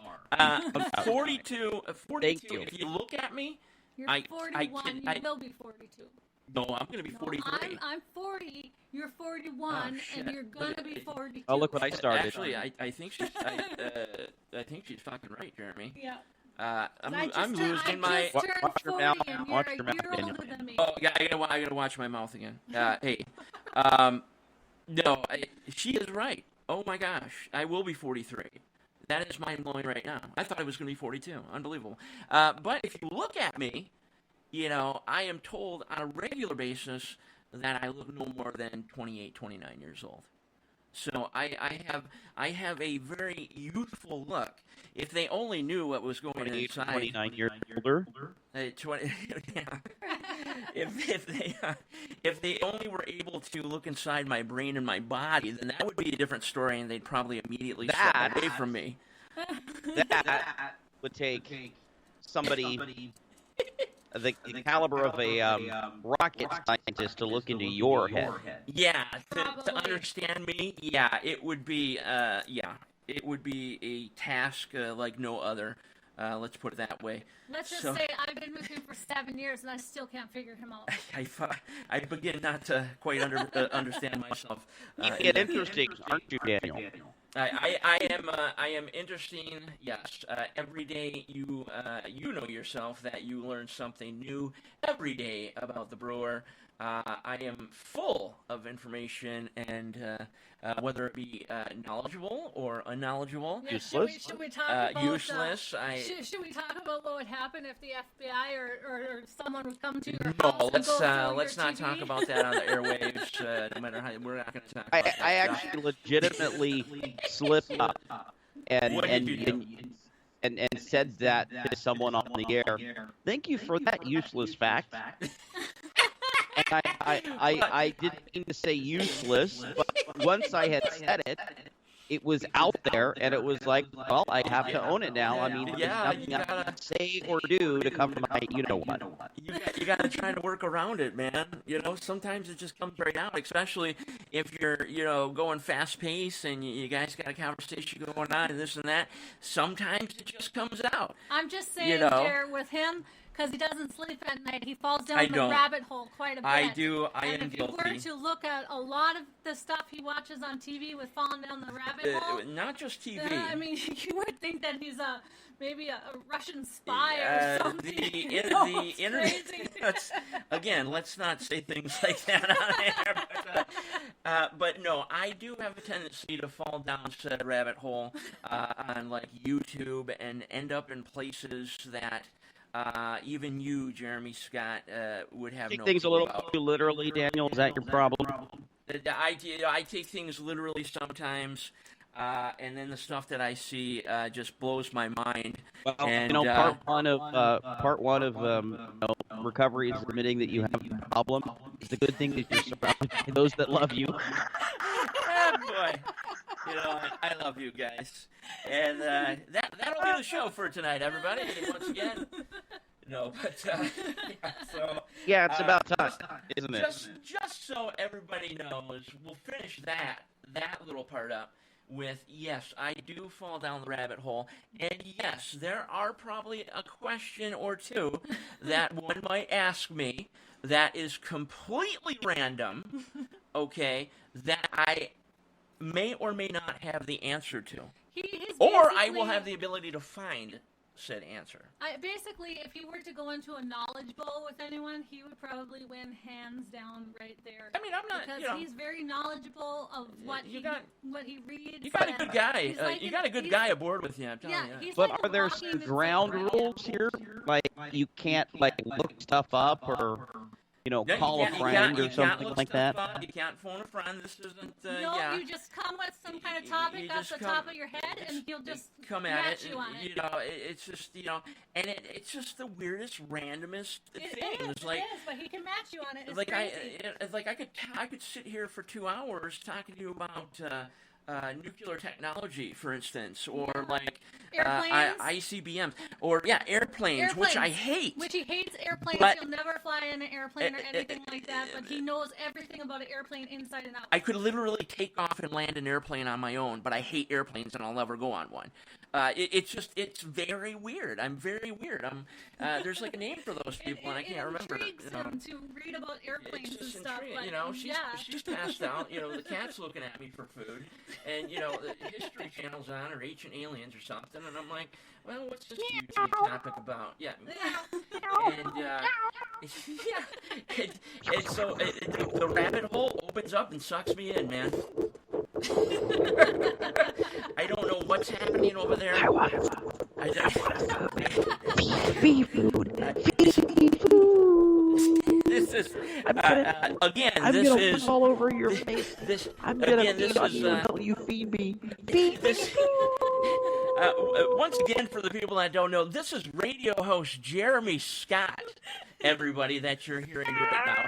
42. Thank you. If you look at me, you're 41. You will be 42. No, I'm going to be 43. I'm 40. You're 41, and you're going to be 42. Oh, look what I started. Actually, I think she's. I think she's fucking right, Jeremy. Yeah. I'm losing my. Watch your mouth. Watch your mouth, Daniel. Oh yeah, I gotta watch my mouth again. Hey, no, she is right. Oh my gosh, I will be 43. That is mind blowing right now. I thought I was going to be 42. Unbelievable. But if you look at me, I am told on a regular basis that I look no more than 28, 29 years old. So I have a very youthful look. If they only knew what was going on inside. 29 years older. 20. Yeah. If they only were able to look inside my brain and my body, then that would be a different story, and they'd probably immediately step away from me. That would take somebody the caliber of a rocket scientist to look into your head. Yeah, to understand me, yeah, it would be a task like no other. Let's put it that way. Let's just say I've been with him for 7 years and I still can't figure him out. I begin not to quite understand myself. You get interesting, aren't you, Daniel? I am interesting. Yes, every day you know yourself that you learn something new every day about the Breuer. I am full of information, and whether it be knowledgeable or unknowledgeable, yeah, should we talk about useless. Should we talk about what would happen if the FBI or someone would come to your No, house? let's not talk about that on the airwaves. No matter how, we're not going to talk. About I actually legitimately slipped up and said that to someone on the air. Thank you for that useless fact. And I didn't mean to say useless, but once I had said it, it was out there, and it was like, well, I have to own it now. I mean, there's nothing I can say or do to cover my you-know-what. You got to try to work around it, man. You know, sometimes it just comes right out, especially if you're, going fast-paced and you guys got a conversation going on and this and that. Sometimes it just comes out. I'm just saying, Jared, with him, because he doesn't sleep at night, he falls down the rabbit hole quite a bit. I do. I am guilty. And if you were to look at a lot of the stuff he watches on TV with falling down the rabbit hole, not just TV. I mean, you would think that he's maybe a Russian spy or something. The internet. Again, let's not say things like that on air. But no, I do have a tendency to fall down said rabbit hole on like YouTube and end up in places that. Even you, Jeremy Scott, would have Take no things a clue little about. too literally, Daniel. Is that your problem? I take things literally sometimes, and then the stuff that I see just blows my mind. Well, and, part one of recovery is admitting that you have a problem. The good thing is you're surrounded by those that love you. Oh, boy. I love you guys. And that'll be the show for tonight, everybody. Once again. No, but yeah, it's about time, isn't it? Just so everybody knows, we'll finish that little part up with, yes, I do fall down the rabbit hole, and yes, there are probably a question or two that one might ask me that is completely random, okay, that I may or may not have the answer to. Or I will have the ability to find said answer. Basically, if he were to go into a knowledge bowl with anyone, he would probably win hands down right there. I mean, I'm not, because he's very knowledgeable of what he reads. You got a good guy. You got a good guy aboard with you, I'm telling you. But are there some ground rules here? Like, you can't, look stuff up or... call a friend or something like that. You can't phone a friend. This isn't. You just come with some kind of topic off the top of your head, and he'll just come at it. You on it. It's just and it's just the weirdest, randomest thing. It is, but he can match you on it. It's crazy. I could sit here for 2 hours talking to you about. Nuclear technology, for instance, or ICBMs, or airplanes, which I hate. Which he hates airplanes. He'll never fly in an airplane or anything like that. But he knows everything about an airplane inside and out. I could literally take off and land an airplane on my own, but I hate airplanes and I'll never go on one. It's very weird. I'm very weird. There's like a name for those people, and I can't remember. It intrigues him to read about airplanes and stuff. She's passed out. The cat's looking at me for food, and the History Channel's on, or Ancient Aliens or something, and I'm like, well, what's this YouTube topic about? Yeah, and so the rabbit hole opens up and sucks me in, man. I don't know what's happening over there. I want feed food. Feed food. This is again. I'm this gonna is all over your face. I'm gonna feed on you until you feed me. Feed this. Once again, for the people that don't know, this is radio host Jeremy Scott. Everybody that you're hearing right now.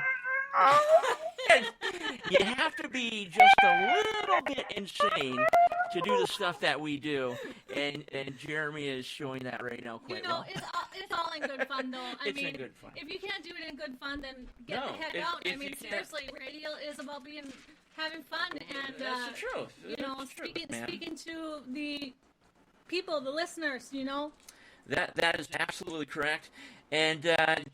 You have to be just a little bit insane to do the stuff that we do, and Jeremy is showing that right now quite well. it's all in good fun, though. It's in good fun. If you can't do it in good fun, then get the heck out. Seriously, radio is about having fun, and that's the truth. You know, speaking to the people, the listeners. You know. That is absolutely correct. And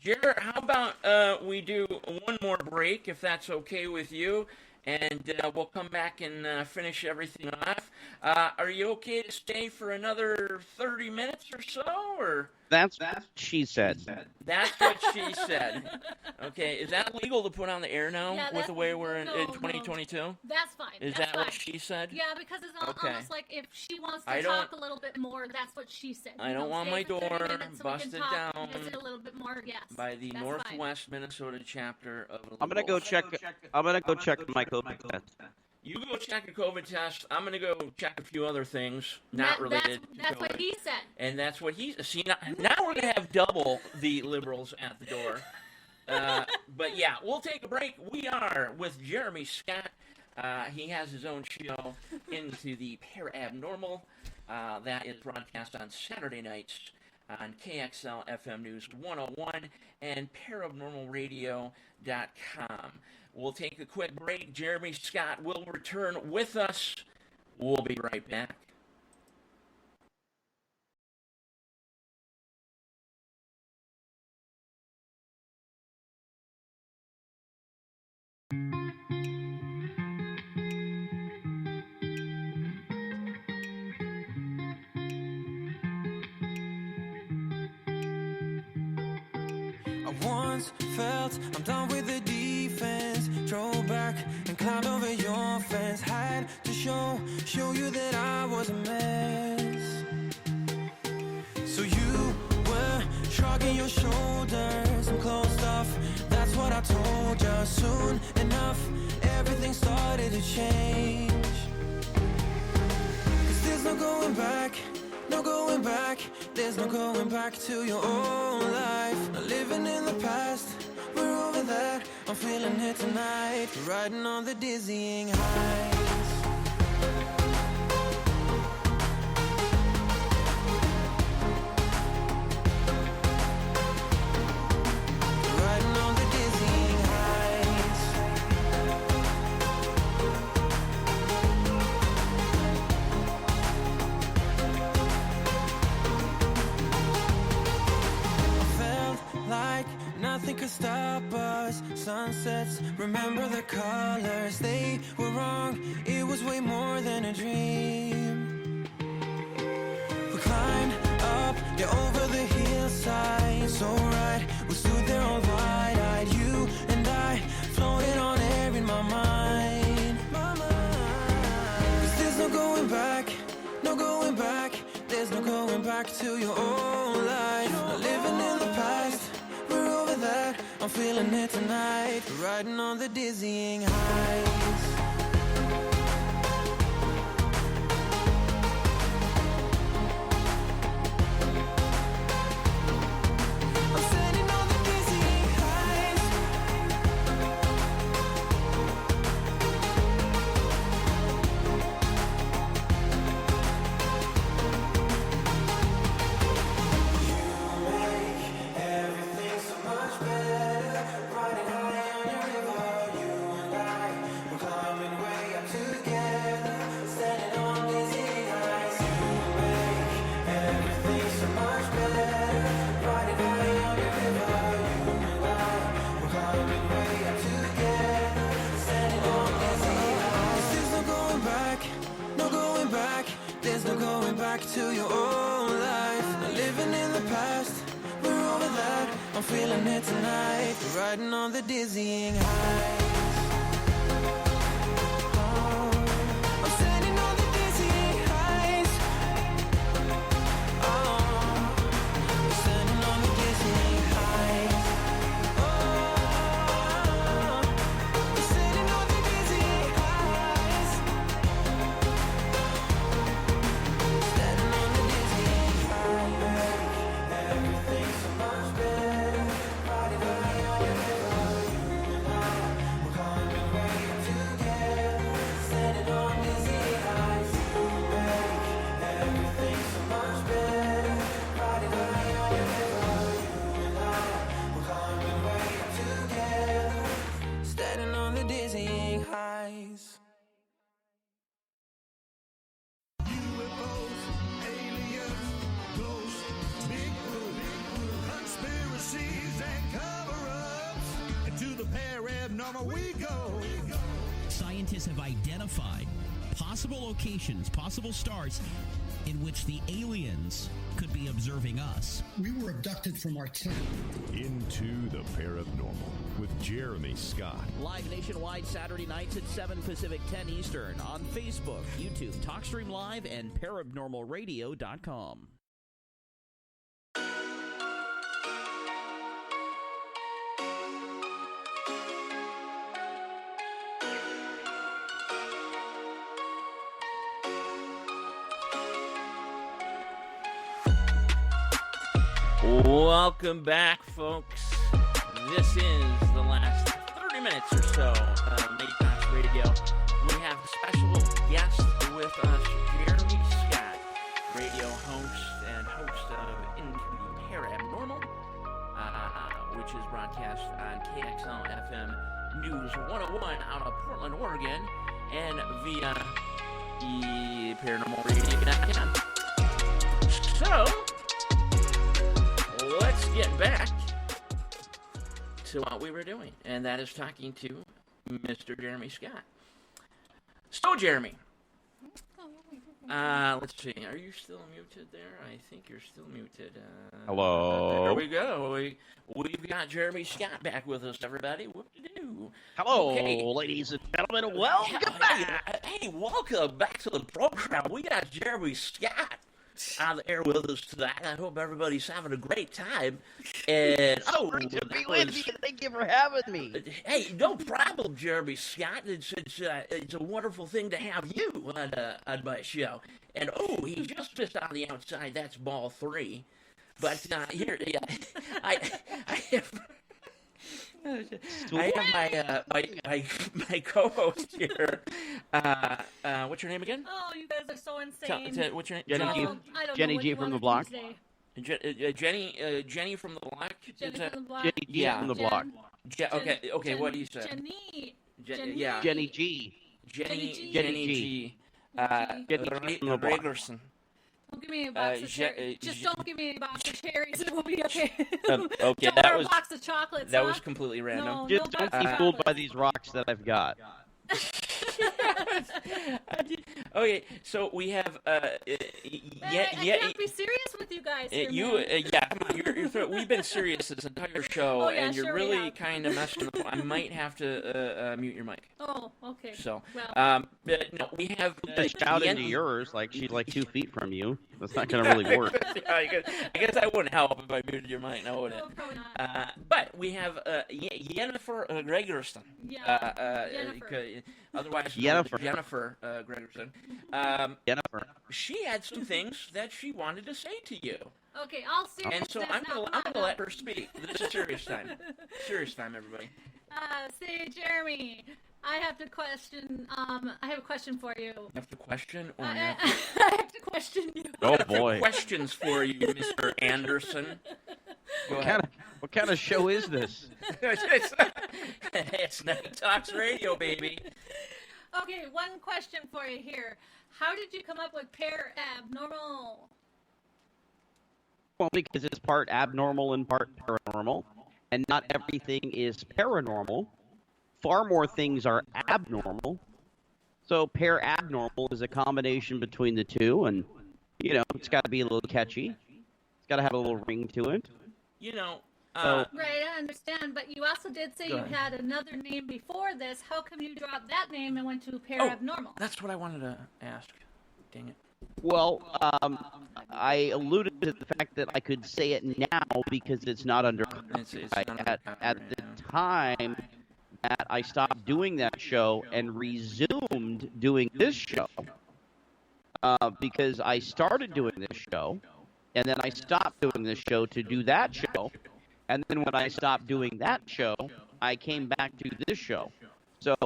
Jared, how about we do one more break, if that's okay with you, and we'll come back and finish everything off. Are you okay to stay for another 30 minutes or so, or? That's what she said. That's what she said. Okay, is that legal to put on the air now with the way we're in 2022? No. That's fine. Is that what she said? Yeah, because it's almost like if she wants to talk a little bit more, that's what she said. I don't want my door busted down a little bit more, by the Northwest Minnesota chapter of. I'm gonna go check my COVID test. You go check a COVID test. I'm going to go check a few other things not related to That's COVID. what he said. And that's what he said. See, now we're going to have double the liberals at the door. But yeah, we'll take a break. We are with Jeremy Scott. He has his own show, Into the Parabnormal. That is broadcast on Saturday nights on KXL FM News 101 and ParanormalRadio.com. We'll take a quick break. Jeremy Scott will return with us. We'll be right back. Once felt I'm done with the defense. Drove back and climbed over your fence. Had to show you that I was a mess. So you were shrugging your shoulders. I'm closed off, that's what I told you. Soon enough, everything started to change. 'Cause there's no going back. No going back, there's no going back to your old life. Not living in the past, we're over that. I'm feeling it tonight, riding on the dizzying heights. Riding on the dizzying heights. Like nothing could stop us. Sunsets, remember the colors. They were wrong, it was way more than a dream. We climbed up, over the hillside. So right, we stood there all wide-eyed. You and I, floating on air in my mind. 'Cause there's no going back, no going back. There's no going back to your old life. Not living in the past, we're over that. I'm feeling it tonight, riding on the dizzying heights. I'm standing on the dizzying heights. To your old life, not living in the past, we're over that. I'm feeling it tonight, riding on the dizzying heights. I'm standing on the dizzying heights. I'm standing on the dizzying heights. I'm standing on the dizzying heights. Into the Parabnormal we go. Scientists have identified possible locations, possible stars in which the aliens could be observing us. We were abducted from our tent. Into the Parabnormal with Jeremy Scott. Live nationwide Saturday nights at 7 Pacific, 10 Eastern on Facebook, YouTube, TalkStream Live, and ParanormalRadio.com. Welcome back, folks. This is the last 30 minutes or so of Nate Talks Radio. We have a special guest with us, Jeremy Scott, radio host and host of Into the Parabnormal, which is broadcast on KXL FM News 101 out of Portland, Oregon, and via paranormalradio.com. So, let's get back to what we were doing, and that is talking to Mr. Jeremy Scott. So, Jeremy, let's see. Are you still muted there? I think you're still muted. Hello. There we go. We've got Jeremy Scott back with us, everybody. Whoop-de-doo. Hello, Okay. ladies and gentlemen. Welcome back. Hey, welcome back to the program. We got Jeremy Scott on the air with us tonight. I hope everybody's having a great time. And Great to be with you. Thank you for having me. Hey, no problem, Jeremy Scott. It's a wonderful thing to have you on my show. And he just missed on the outside. That's ball 3. But here, I have my co-host here. What's your name again? Oh, you guys are so insane. What's your name? Jenny G. I don't Jenny know what G you from wanna the do block. today. Jenny from the block. Jenny from the block. Jenny G Yeah. from the block. Okay. What do you say? Jenny. Yeah. Jenny G. Jenny G. G. Jenny G from the block. Reglerson. Don't give me a box of cherries. Just don't give me a box of cherries. It will be okay. Okay, Don't that order was a box of chocolates. that huh? was completely random. No, Just no don't box be of fooled by chocolates. these rocks that I've got. Okay, so we have I can't be serious with you guys here, man. come on, we've been serious this entire show, Oh, yeah, and you're sure we really have. kind of messing up. I might have to mute your mic. Oh, okay. So, Well, but no, we have Just shout into yours like she's like 2 feet from you. That's not going to really work. I guess I wouldn't help if I muted your mic, no, would it? no, probably not. But we have Jennifer Gregerson. Yeah, Jennifer. Otherwise, Jennifer. Jennifer Gregerson. Jennifer. She had some things that she wanted to say to you, Okay, I'll see. and so I'm gonna let her speak. This is serious time. Serious time, everybody. Say, Jeremy, I have to question. I have a question for you. You have to question, or I you have to have to question you. Oh, I have boy. questions for you, Mr. Anderson. Go ahead. What kind of show is this? It's Night Talks Radio, baby. Okay, one question for you here. How did you come up with Parabnormal? Well, because it's part abnormal and part paranormal, and not everything is paranormal. Far more things are abnormal. So parabnormal is a combination between the two, and, it's got to be a little catchy. It's got to have a little ring to it. So, Right, I understand, but you also did say Go you ahead. had another name before this. How come you dropped that name and went to Parabnormal? that's what I wanted to ask. Dang it. Well, I alluded to the fact that I could say it now because it's not under It's copyright. not under At copyright, the yeah. time that I stopped doing that show and resumed doing this show, because I started doing this show, and then I stopped doing this show to do that show, and then when I stopped doing that show, I came back to this show. So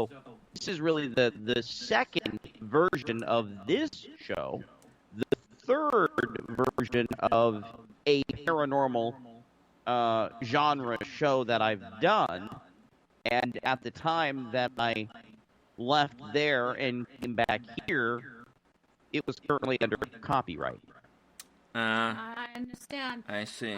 this is really the second version of this show, the third version of a paranormal genre show that I've done. And at the time that I left there and came back here, it was currently under copyright. I understand. I see.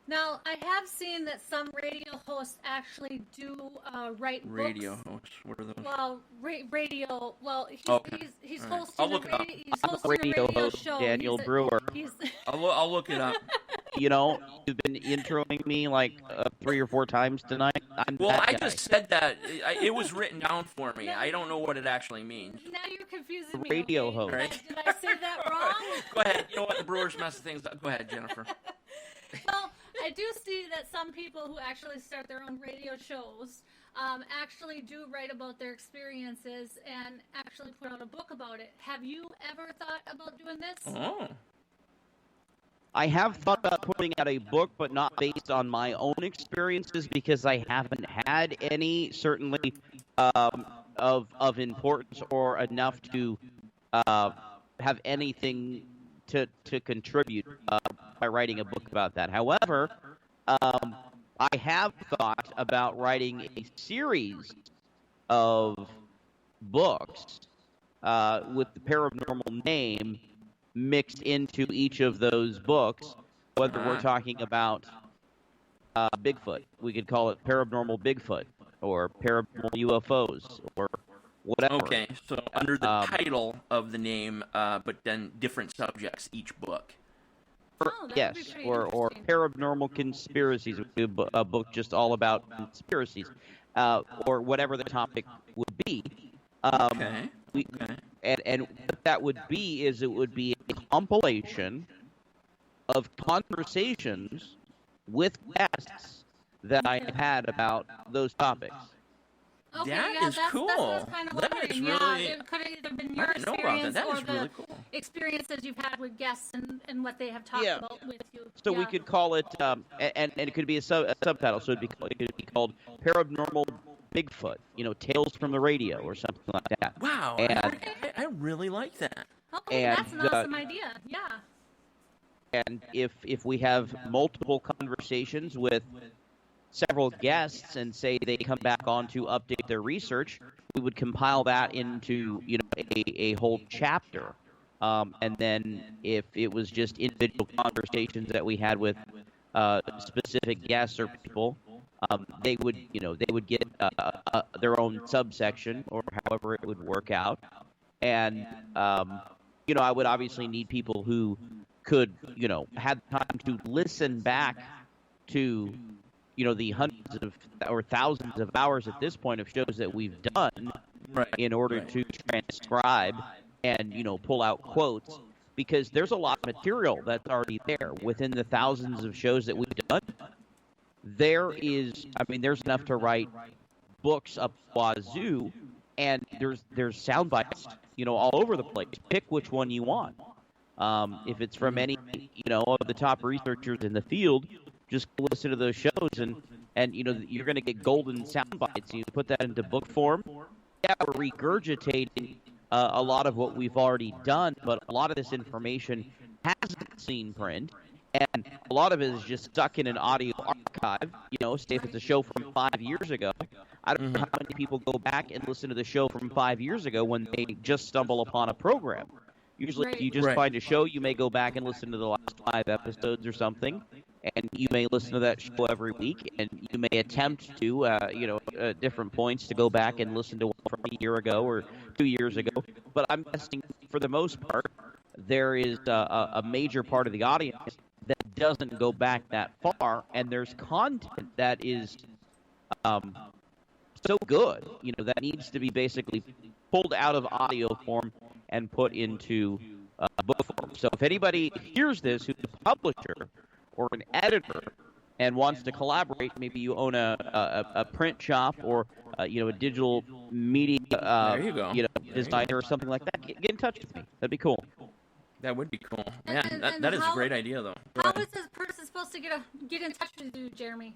Now, I have seen that some radio hosts actually do write Radio books. hosts. What are those? Well, radio. Well, he's All right. hosting I'll look it up. he's hosting a radio host, show. Daniel Breuer. I'll look it up. You know, you've been introing me like 3 or 4 times tonight. I just said that. It was written down for me. I don't know what it actually means. Now you're confusing me. Radio okay? host. Right. Did I say that wrong? Go ahead. You know what? The Brewers mess things up. Go ahead, Jennifer. Well, I do see that some people who actually start their own radio shows actually do write about their experiences and actually put out a book about it. Have you ever thought about doing this? Oh. I have thought about putting out a book, but not based on my own experiences because I haven't had any, certainly, of importance or enough to have anything to contribute by writing a book about that. However, I have thought about writing a series of books with the Parabnormal name mixed into each of those books, whether we're talking about Bigfoot. We could call it Parabnormal Bigfoot or Parabnormal UFOs or whatever. Okay, so under the title of the name, but then different subjects each book. Yes, or Parabnormal Conspiracies, a book just all about conspiracies, or whatever the topic would be. Okay. And what that would be is it would be a compilation of conversations with guests that I have had about those topics. Okay, That yeah, is that's cool. What I was kind of That wondering. is Yeah, really- it could have either been your I didn't know about experience that. That or is the really cool. experiences you've had with guests and what they have talked about with you. So yeah. we could call it, and it could be a subtitle. So it could be called Parabnormal Bigfoot, Tales from the Radio or something like that. Wow, And I really like that. Okay, and, that's an awesome idea. Yeah. and if we have multiple conversations with several guests and say they come back on to update their research, we would compile that into a whole chapter. And then if it was just individual conversations that we had with specific guests or people, they would get their own subsection or however it would work out. And I would obviously need people who could had time to listen back to the hundreds of or thousands of hours at this point of shows that we've done in order to transcribe and pull out quotes, because there's a lot of material that's already there within the thousands of shows that we've done. There's enough to write books up wazoo, and there's sound bites all over the place. Pick which one you want. If it's from any of the top researchers in the field, just listen to those shows, and you're going to get golden sound bites. You put that into book form. Yeah, we're regurgitating a lot of what we've already done, but a lot of this information hasn't seen print, and a lot of it is just stuck in an audio archive. Say if it's a show from 5 years ago, I don't know how many people go back and listen to the show from 5 years ago when they just stumble upon a program. Usually, if you just find a show, you may go back and listen to the last 5 episodes or something, and you may listen to that show every week, and you may attempt to, at different points, to go back and listen to one from a year ago or 2 years ago. But I'm guessing, for the most part, there is a major part of the audience that doesn't go back that far, and there's content that is so good, that needs to be basically pulled out of audio form and put into book form. So if anybody hears this who's a publisher or an editor and wants to collaborate, maybe you own a print shop or a digital media designer or something like that, get in touch with me. That'd be cool. That would be cool. Yeah, that is a great idea, though. How is this person supposed to get in touch with you, Jeremy?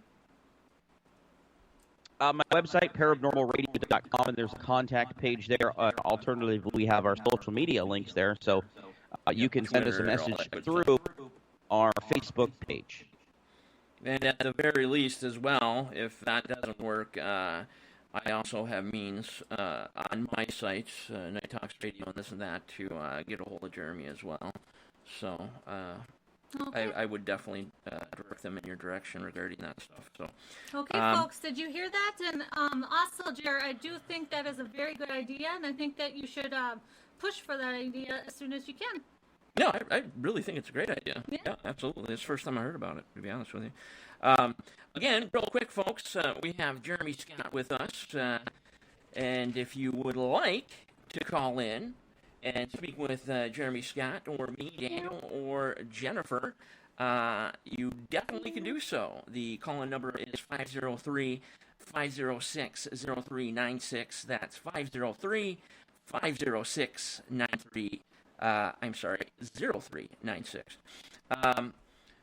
My website, parabnormalradio.com, and there's a contact page there. Alternatively, we have our social media links there, so you can send us a message through our Facebook page. And at the very least, as well, if that doesn't work, I also have means on my sites, Night Talks Radio and this and that, to get a hold of Jeremy as well. So Okay. I would definitely direct them in your direction regarding that stuff. So, okay, folks, did you hear that? And also, Jer, I do think that is a very good idea, and I think that you should push for that idea as soon as you can. No, I really think it's a great idea. Yeah, absolutely. It's the first time I heard about it, to be honest with you. Again, real quick, folks, we have Jeremy Scott with us, and if you would like to call in and speak with Jeremy Scott or me, Daniel, or Jennifer, you definitely can do so. The call-in number is 503-506-0396. That's 503-506-0396. 0396.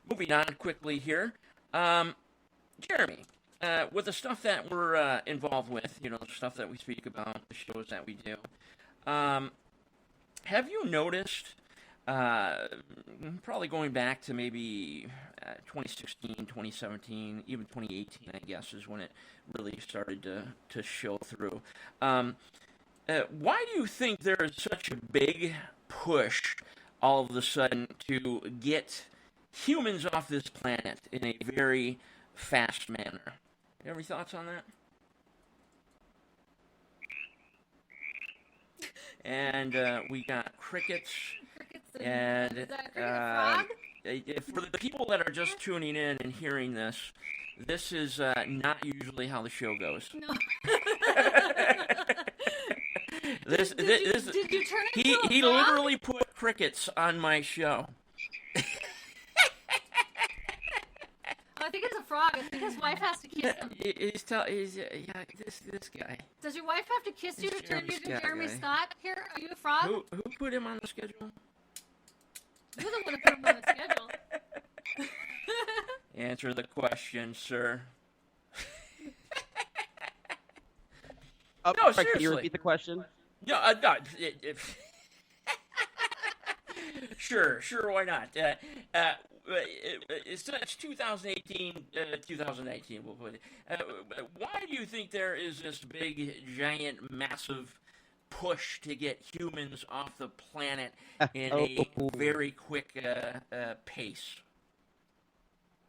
Moving on quickly here. Jeremy, with the stuff that we're involved with, the stuff that we speak about, the shows that we do, have you noticed, probably going back to maybe 2016, 2017, even 2018, I guess, is when it really started to show through. Why do you think there is such a big push all of a sudden to get humans off this planet in a very fast manner? You have any thoughts on that? And we got crickets. And is that a frog? For the people that are just tuning in and hearing this, this is not usually how the show goes. No. Did you turn into a he frog? literally put crickets on my show. I think it's a frog. I think his wife has to kiss him. This guy. Does your wife have to kiss you to turn you into Jeremy guy. Scott? Here, are you a frog? Who put him on the schedule? You're the one who put him on the schedule. Answer the question, sir. No, seriously. Can you repeat the question? No, Sure, why not? It's 2018, 2019, we'll put it. Why do you think there is this big, giant, massive push to get humans off the planet in a very quick pace?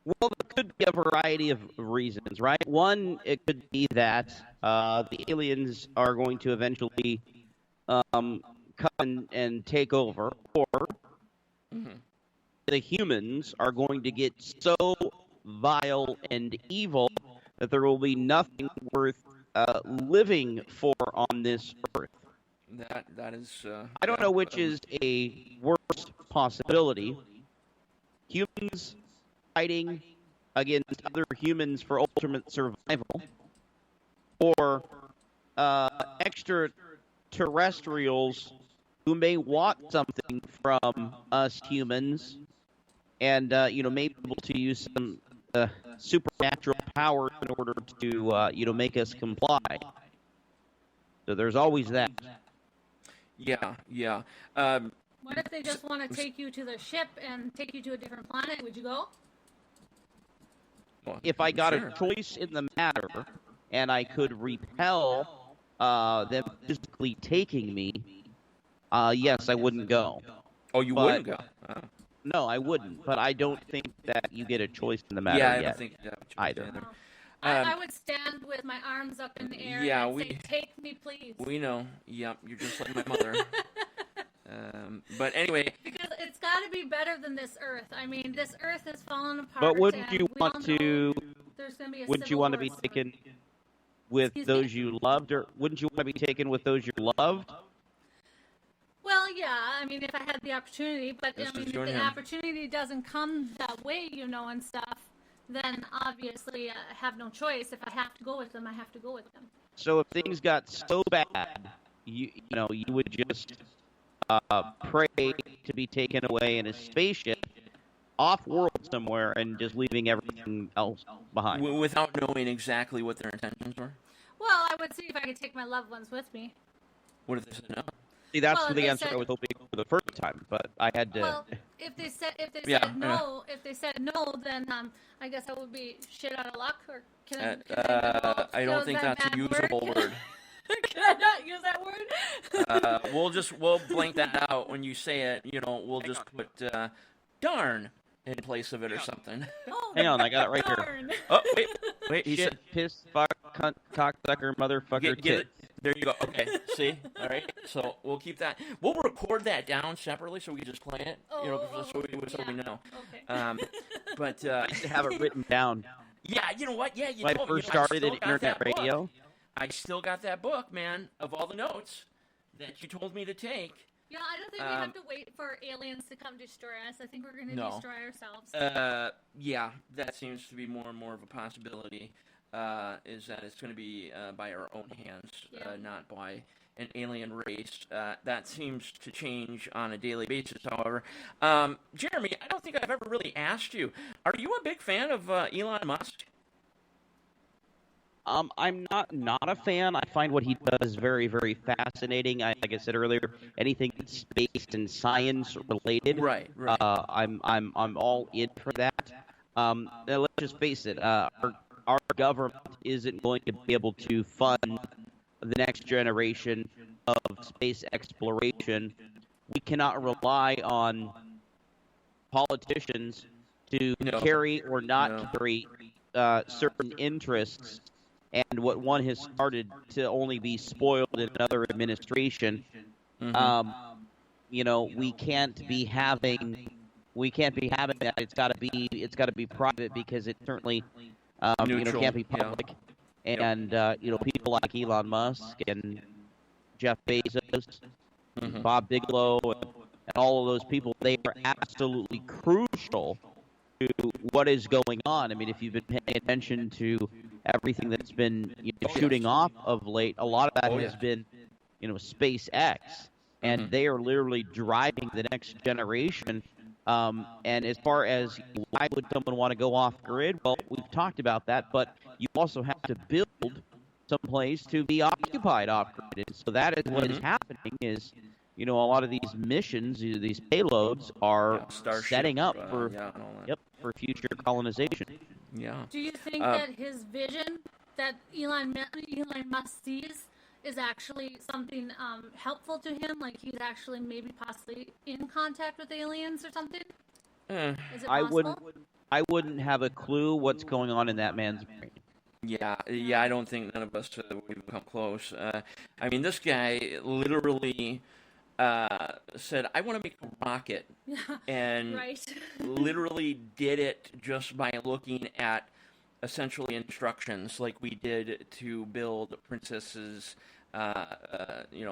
Well, there could be a variety of reasons, right? One, it could be that the aliens are going to eventually come and take over, or the humans are going to get so vile and evil that there will be nothing worth living for on this earth. That is... I don't know which is a worse possibility. Humans fighting against other humans for ultimate survival, or extraterrestrials who may want something from us humans, and may be able to use some supernatural power in order to make us comply. So there's always that. Yeah. What if they just want to take you to the ship and take you to a different planet? Would you go? Well, if I got sure. a choice in the matter, and I could repel them physically taking me, yes, I wouldn't go. Oh, you wouldn't go? Oh. No, I wouldn't. But I don't think that you get a choice in the matter I yet. don't think either. No. I would stand with my arms up in the air and say, "Take me, please." We know. Yep, you're just like my mother. But anyway, because it's got to be better than this Earth. I mean, this Earth has fallen apart. But wouldn't you want to? There's going to be a wouldn't you want to be taken with those you loved, or wouldn't you want to be taken with those you loved? Well, yeah. I mean, if I had the opportunity, but I mean, if the opportunity doesn't come that way, and stuff, then obviously I have no choice. If I have to go with them, I have to go with them. So if things got so bad, you would just pray to be taken away in a spaceship off-world somewhere and just leaving everything else behind. Without knowing exactly what their intentions were? Well, I would see if I could take my loved ones with me. What if they said no? See, that's the answer I was hoping for the first time, but I had to... Well, if they said no, then I guess I would be shit out of luck, or can I don't think that's a usable word. Can I not use that word? We'll blank that out when you say it. We'll just put darn in place of it or something. Oh, Hang on, I got it right here. darn. Oh, wait. He Shit, said, piss, fuck, cunt, cocksucker, motherfucker, get it. tit. There you go. Okay, see? All right. So we'll keep that. We'll record that down separately so we can just play it, so we know. Okay. But I should have it written down. yeah, you know what? Yeah, When I first started in internet radio. I still got that book, man, of all the notes that you told me to take. Yeah, I don't think we have to wait for aliens to come destroy us. I think we're going to destroy ourselves. Yeah, that seems to be more and more of a possibility, is that it's going to be by our own hands, not by an alien race. That seems to change on a daily basis, however. Jeremy, I don't think I've ever really asked you, are you a big fan of Elon Musk? I'm not a fan. I find what he does very, very fascinating. Like I said earlier, anything that's space and science related, Right. I'm all in for that. Now let's just face it, our government isn't going to be able to fund the next generation of space exploration. We cannot rely on politicians to carry or not carry certain interests. And what one has started to only be spoiled in another administration, we can't be having that. It's got to be private because it certainly, can't be public. Yeah. And people like Elon Musk and Jeff Bezos, Bob Bigelow, and all of those people, they are absolutely crucial to what is going on. I mean, if you've been paying attention to everything that's been shooting off of late, a lot of that has been, SpaceX, and they are literally driving the next generation. And as far as why would someone want to go off grid, well, we've talked about that, but you also have to build some place to be occupied off grid. And so that is what is happening is, a lot of these missions, these payloads are setting up for for future colonization. Yeah. Do you think that his vision that Elon Musk sees is actually something helpful to him? Like he's actually maybe possibly in contact with aliens or something? Is it possible? I wouldn't have a clue what's going on in that man's brain. Yeah, I don't think none of us would come close. I mean, this guy literally said, I want to make a rocket, and literally did it just by looking at essentially instructions like we did to build Princess's,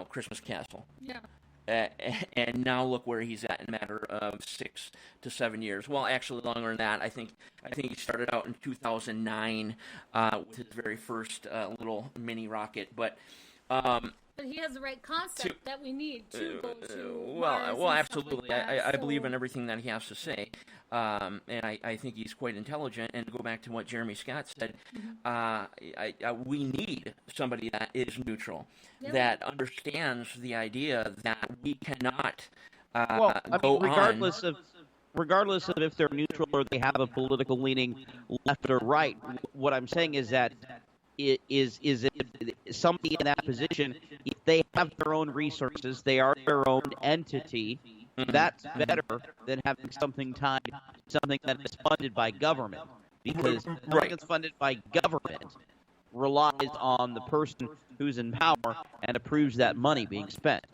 Christmas castle. Yeah. And now look where he's at in a matter of 6 to 7 years. Well, actually longer than that. I think he started out in 2009 with his very first little mini rocket, but he has the right concept that we need to go to Mars. Well, absolutely. Like that, I believe in everything that he has to say, and I think he's quite intelligent. And to go back to what Jeremy Scott said, we need somebody that is neutral, that understands the idea that we cannot go regardless of if they're neutral or they have a political leaning left or right. What I'm saying is that is if somebody in that position, if they have their own resources, they are their own entity, that's better than having something that is funded by government. Because something that's funded by government relies on the person who's in power and approves that money being spent.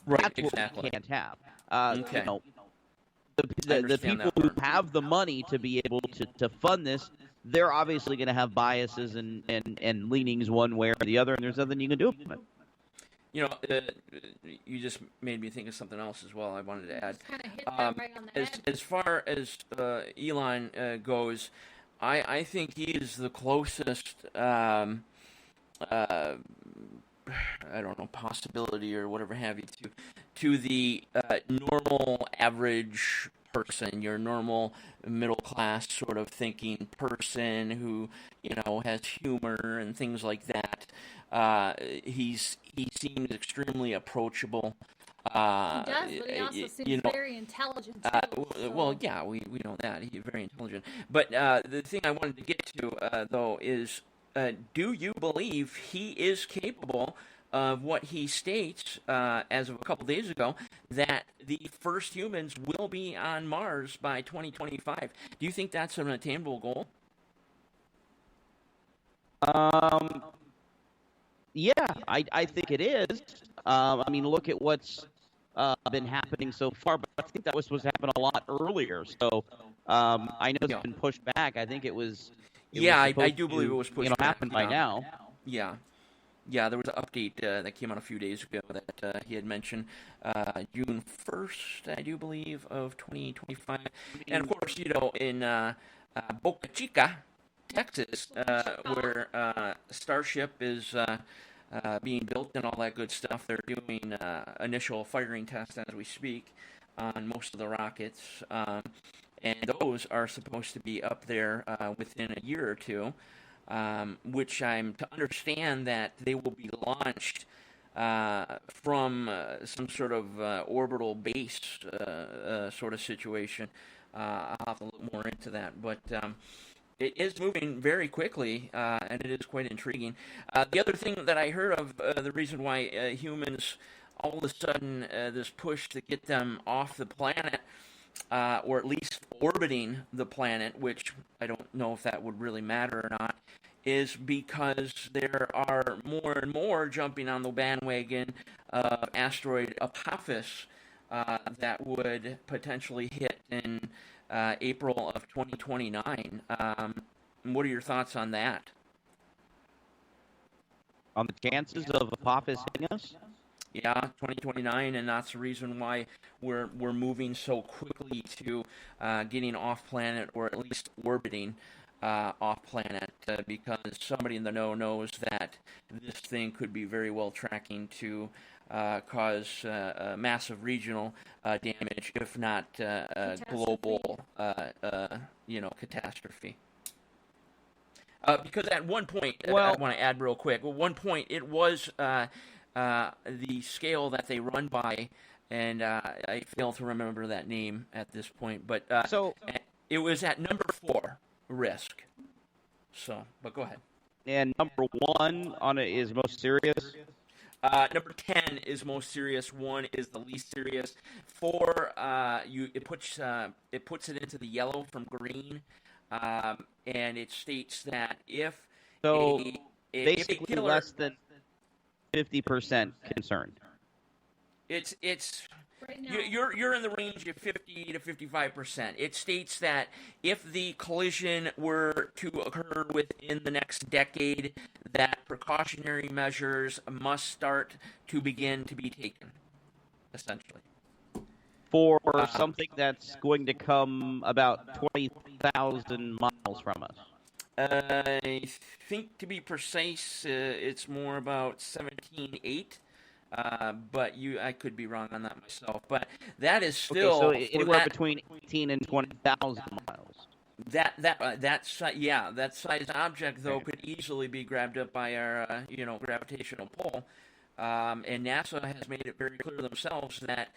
That's what we can't have. The people who have the money to be able to fund this, they're obviously going to have biases and leanings one way or the other, and there's nothing you can do about it. You just made me think of something else as well I wanted to add. Kind of hit that right on the head. As far as Elon goes, I think he is the closest, I don't know, possibility or whatever have you to the normal average person, your normal middle class sort of thinking person who has humor and things like that. He seems extremely approachable. He does, but he also seems very intelligent too. Well, yeah, we know that he's very intelligent. But the thing I wanted to get to though is, do you believe he is capable of what he states as of a couple days ago, that the first humans will be on Mars by 2025. Do you think that's an attainable goal? Yeah, I think it is. I mean, look at what's been happening so far, but I think that was supposed to happen a lot earlier. So I know it's been pushed back. I think it was. I do believe it was pushed back. Happen by now. Yeah. Yeah, there was an update that came out a few days ago that he had mentioned June 1st, I do believe, of 2025. And, of course, in Boca Chica, Texas, where Starship is being built and all that good stuff, they're doing initial firing tests as we speak on most of the rockets. And those are supposed to be up there within a year or two. Which I'm to understand that they will be launched from some sort of orbital base sort of situation. I'll have to look more into that, but it is moving very quickly, and it is quite intriguing. The other thing that I heard of, the reason why humans, all of a sudden, this push to get them off the planet, or at least orbiting the planet, which I don't know if that would really matter or not, is because there are more and more jumping on the bandwagon of asteroid Apophis that would potentially hit in April of 2029. What are your thoughts on that? On the chances of Apophis hitting us? Yeah, 2029, and that's the reason why we're moving so quickly to getting off planet, or at least orbiting off planet, because somebody in the know knows that this thing could be very well tracking to cause massive regional damage, if not global, catastrophe. Because at one point, I want to add real quick. At one point, it was the scale that they run by, and I fail to remember that name at this point. But it was at number 4. Risk. So, but go ahead. And number 1 on it is most serious? Number 10 is most serious. 1 is the least serious. 4, it puts it into the yellow from green, and it states that if basically less than 50% concerned. It's right now, you're in the range of 50 to 55%. It states that if the collision were to occur within the next decade, that precautionary measures must start to begin to be taken, essentially. For something that's going to come about 20,000 miles from us. I think, to be precise, it's more about 17.8. But I could be wrong on that myself. But that is still so anywhere between 18 and 20,000 miles. That size object though could easily be grabbed up by our gravitational pull, and NASA has made it very clear themselves that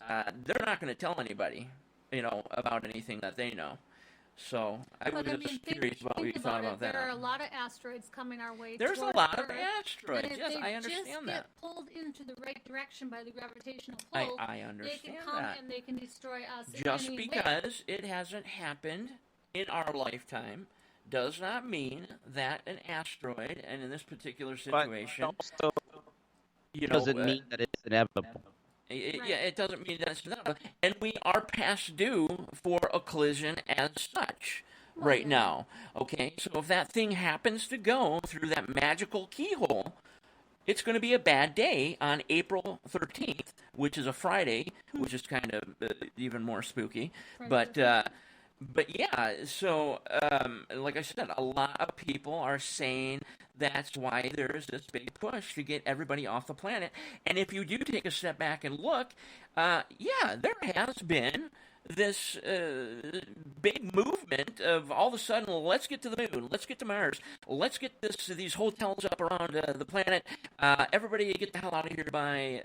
they're not going to tell anybody about anything that they know. So I was just curious about what you thought about that. There are a lot of asteroids coming our way. There's a lot of asteroids. Yes, I understand just that. Get pulled into the right direction by the gravitational pull. I understand they can come and they can destroy us. Just because it hasn't happened in our lifetime does not mean that an asteroid, and in this particular situation, but also doesn't mean that it's inevitable. Yeah, it doesn't mean that it's not. And we are past due for a collision as such right now. Okay, so if that thing happens to go through that magical keyhole, it's going to be a bad day on April 13th, which is a Friday, which is kind of even more spooky. But yeah, so like I said, a lot of people are saying that's why there's this big push to get everybody off the planet. And if you do take a step back and look, there has been this big movement of all of a sudden, let's get to the moon, let's get to Mars, let's get these hotels up around the planet. Everybody get the hell out of here by,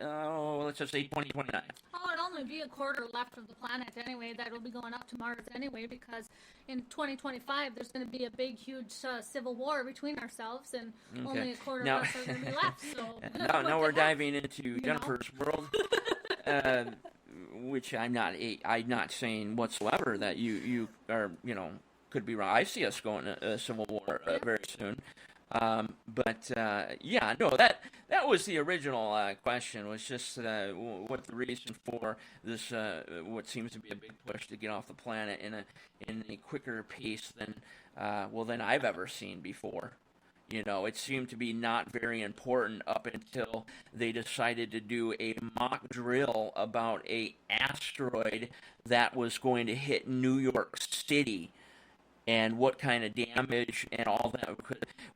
let's just say 2029. Oh, it'll only be a quarter left of the planet anyway. That will be going up to Mars anyway, because in 2025 there's going to be a big, huge civil war between ourselves, and only a quarter of us are going to be left. So now we're diving into Jennifer's world. which I'm not saying whatsoever that you are, could be wrong. I see us going to a civil war very soon. That was the original question, was just what the reason for this, what seems to be a big push to get off the planet in a quicker pace than I've ever seen before. It seemed to be not very important up until they decided to do a mock drill about a asteroid that was going to hit New York City and what kind of damage and all that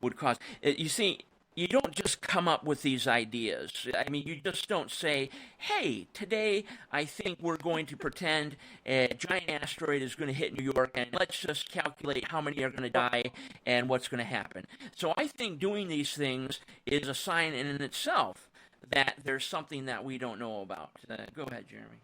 would cause. You see, you don't just come up with these ideas. I mean, you just don't say, hey, today I think we're going to pretend a giant asteroid is going to hit New York, and let's just calculate how many are going to die and what's going to happen. So I think doing these things is a sign in itself that there's something that we don't know about. Go ahead, Jeremy.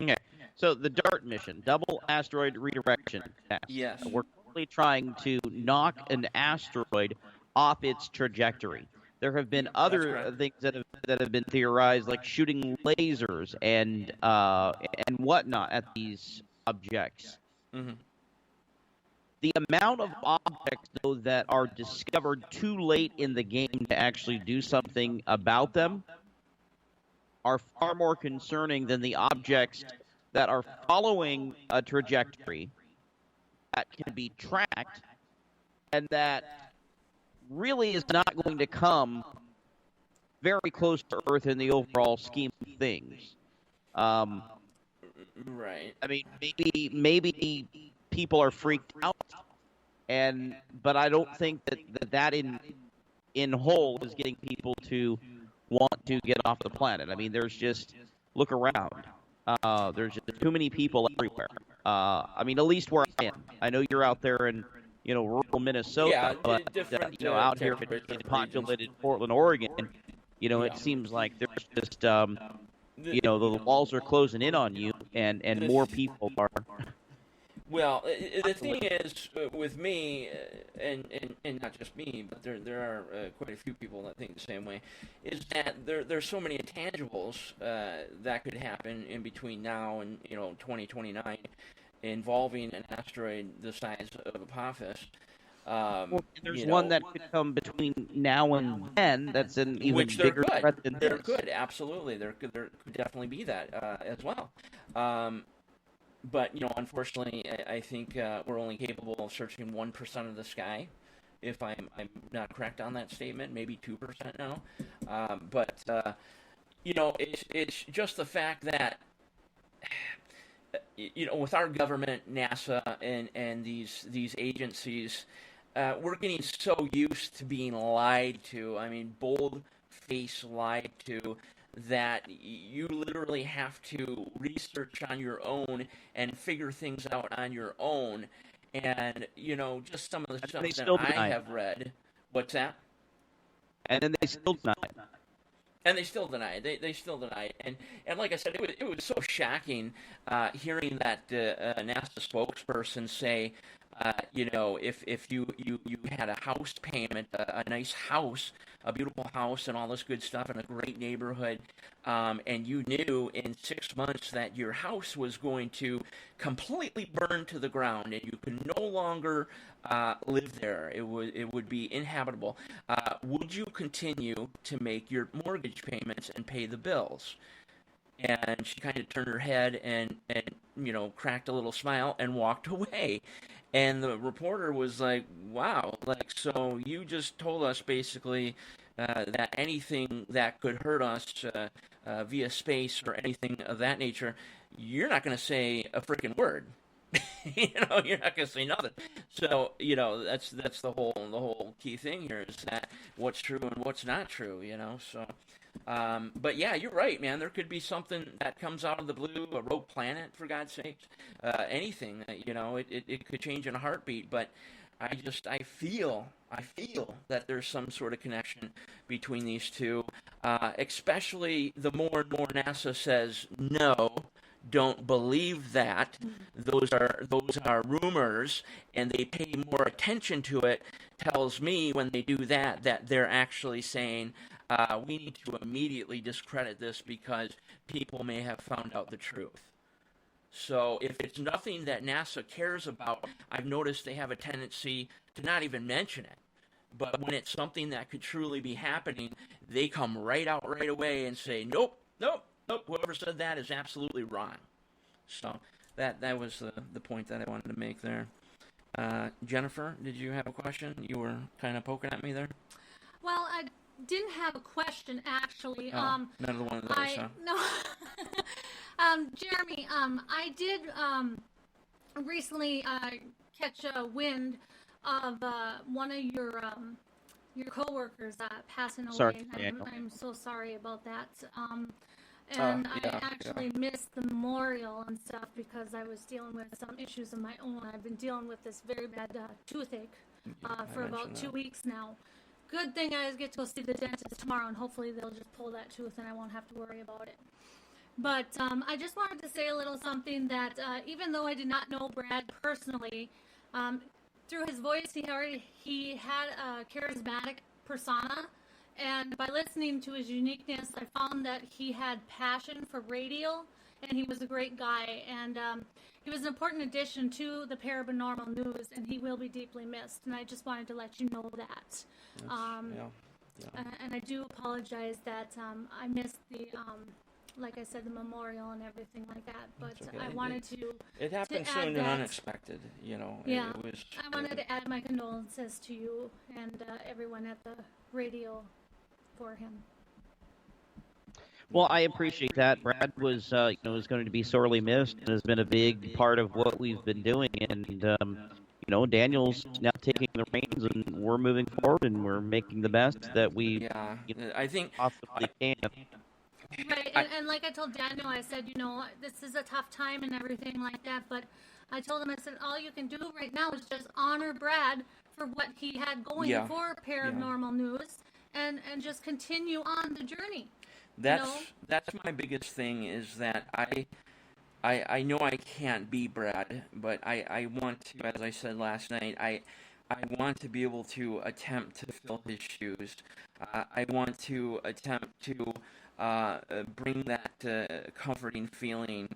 Okay. So the DART mission, Double Asteroid Redirection Test. Yes. We're currently trying to knock an asteroid off its trajectory. There have been other things that have been theorized, like shooting lasers and whatnot at these objects. Mm-hmm. The amount of objects, though, that are discovered too late in the game to actually do something about them are far more concerning than the objects that are following a trajectory that can be tracked and that really is not going to come very close to Earth in the overall scheme of things. Right. I mean, maybe people are freaked out, but I don't think that in whole is getting people to want to get off the planet. I mean, look around. There's just too many people everywhere. I mean, at least where I am. I know you're out there in rural Minnesota, but out here in populated Portland, Oregon, it seems like there's just the walls are closing in on you, and more people are. Well, the thing is, with me, and not just me, but there are quite a few people that think the same way, is that there's so many intangibles that could happen in between now and 2029, involving an asteroid the size of Apophis. There's one that could come between now and then. That's an even bigger threat than this. There could, absolutely. There could definitely be that as well. But, unfortunately, I think we're only capable of searching 1% of the sky, if I'm not correct on that statement, maybe 2% now. But it's just the fact that, with our government, NASA, and these agencies, we're getting so used to being lied to. I mean, bold-faced lied to, that you literally have to research on your own and figure things out on your own. And, just some of the stuff that I have read. What's that? And then they still deny it. And they still deny it. They still deny it. And like I said, it was so shocking hearing that NASA spokesperson say, if you had a house payment, a nice house, a beautiful house and all this good stuff in a great neighborhood, and you knew in 6 months that your house was going to completely burn to the ground and you could no longer live there, it would be inhabitable, would you continue to make your mortgage payments and pay the bills? And she kind of turned her head and cracked a little smile and walked away. And the reporter was like, wow, so you just told us basically that anything that could hurt us via space or anything of that nature, you're not going to say a freaking word. You're not going to say nothing. So, that's the whole key thing here, is that what's true and what's not true, so... but yeah, you're right, man. There could be something that comes out of the blue, a rogue planet, for God's sake, anything. It could change in a heartbeat. But I feel that there's some sort of connection between these two. Especially the more and more NASA says no, don't believe that. Those are rumors, and they pay more attention to it, tells me when they do that they're actually saying, we need to immediately discredit this because people may have found out the truth. So if it's nothing that NASA cares about, I've noticed they have a tendency to not even mention it. But when it's something that could truly be happening, they come right out right away and say, nope, whoever said that is absolutely wrong. So that was the point that I wanted to make there. Jennifer, did you have a question? You were kind of poking at me there. Well, I didn't have a question, actually. Another one of those, huh? No. Jeremy, I did recently catch a wind of one of your coworkers passing away. Sorry, I'm so sorry about that. And I actually missed the memorial and stuff because I was dealing with some issues of my own. I've been dealing with this very bad toothache for about 2 weeks now. Good thing I get to go see the dentist tomorrow, and hopefully they'll just pull that tooth and I won't have to worry about it. But I just wanted to say a little something that even though I did not know Brad personally, through his voice he had a charismatic persona, and by listening to his uniqueness, I found that he had passion for radio, and he was a great guy, and he was an important addition to the Parabnormal news, and he will be deeply missed, and I just wanted to let you know that. And I do apologize that I missed the, like I said, the memorial and everything like that, but okay. I wanted to It happened to soon add and that. unexpected, Yeah, It was, I wanted to add my condolences to you and everyone at the radio for him. Well, I appreciate that. Brad was, is going to be sorely missed and has been a big part of what we've been doing. And, Daniel's now taking the reins, and we're moving forward, and we're making the best that we I think possibly can. Right, and like I told Daniel, I said, this is a tough time and everything like that, but I told him, I said, all you can do right now is just honor Brad for what he had going for Paranormal News, and just continue on the journey. That's my biggest thing, is that I know I can't be Brad, but I want to, as I said last night, I want to be able to attempt to fill his shoes. I want to attempt to bring that comforting feeling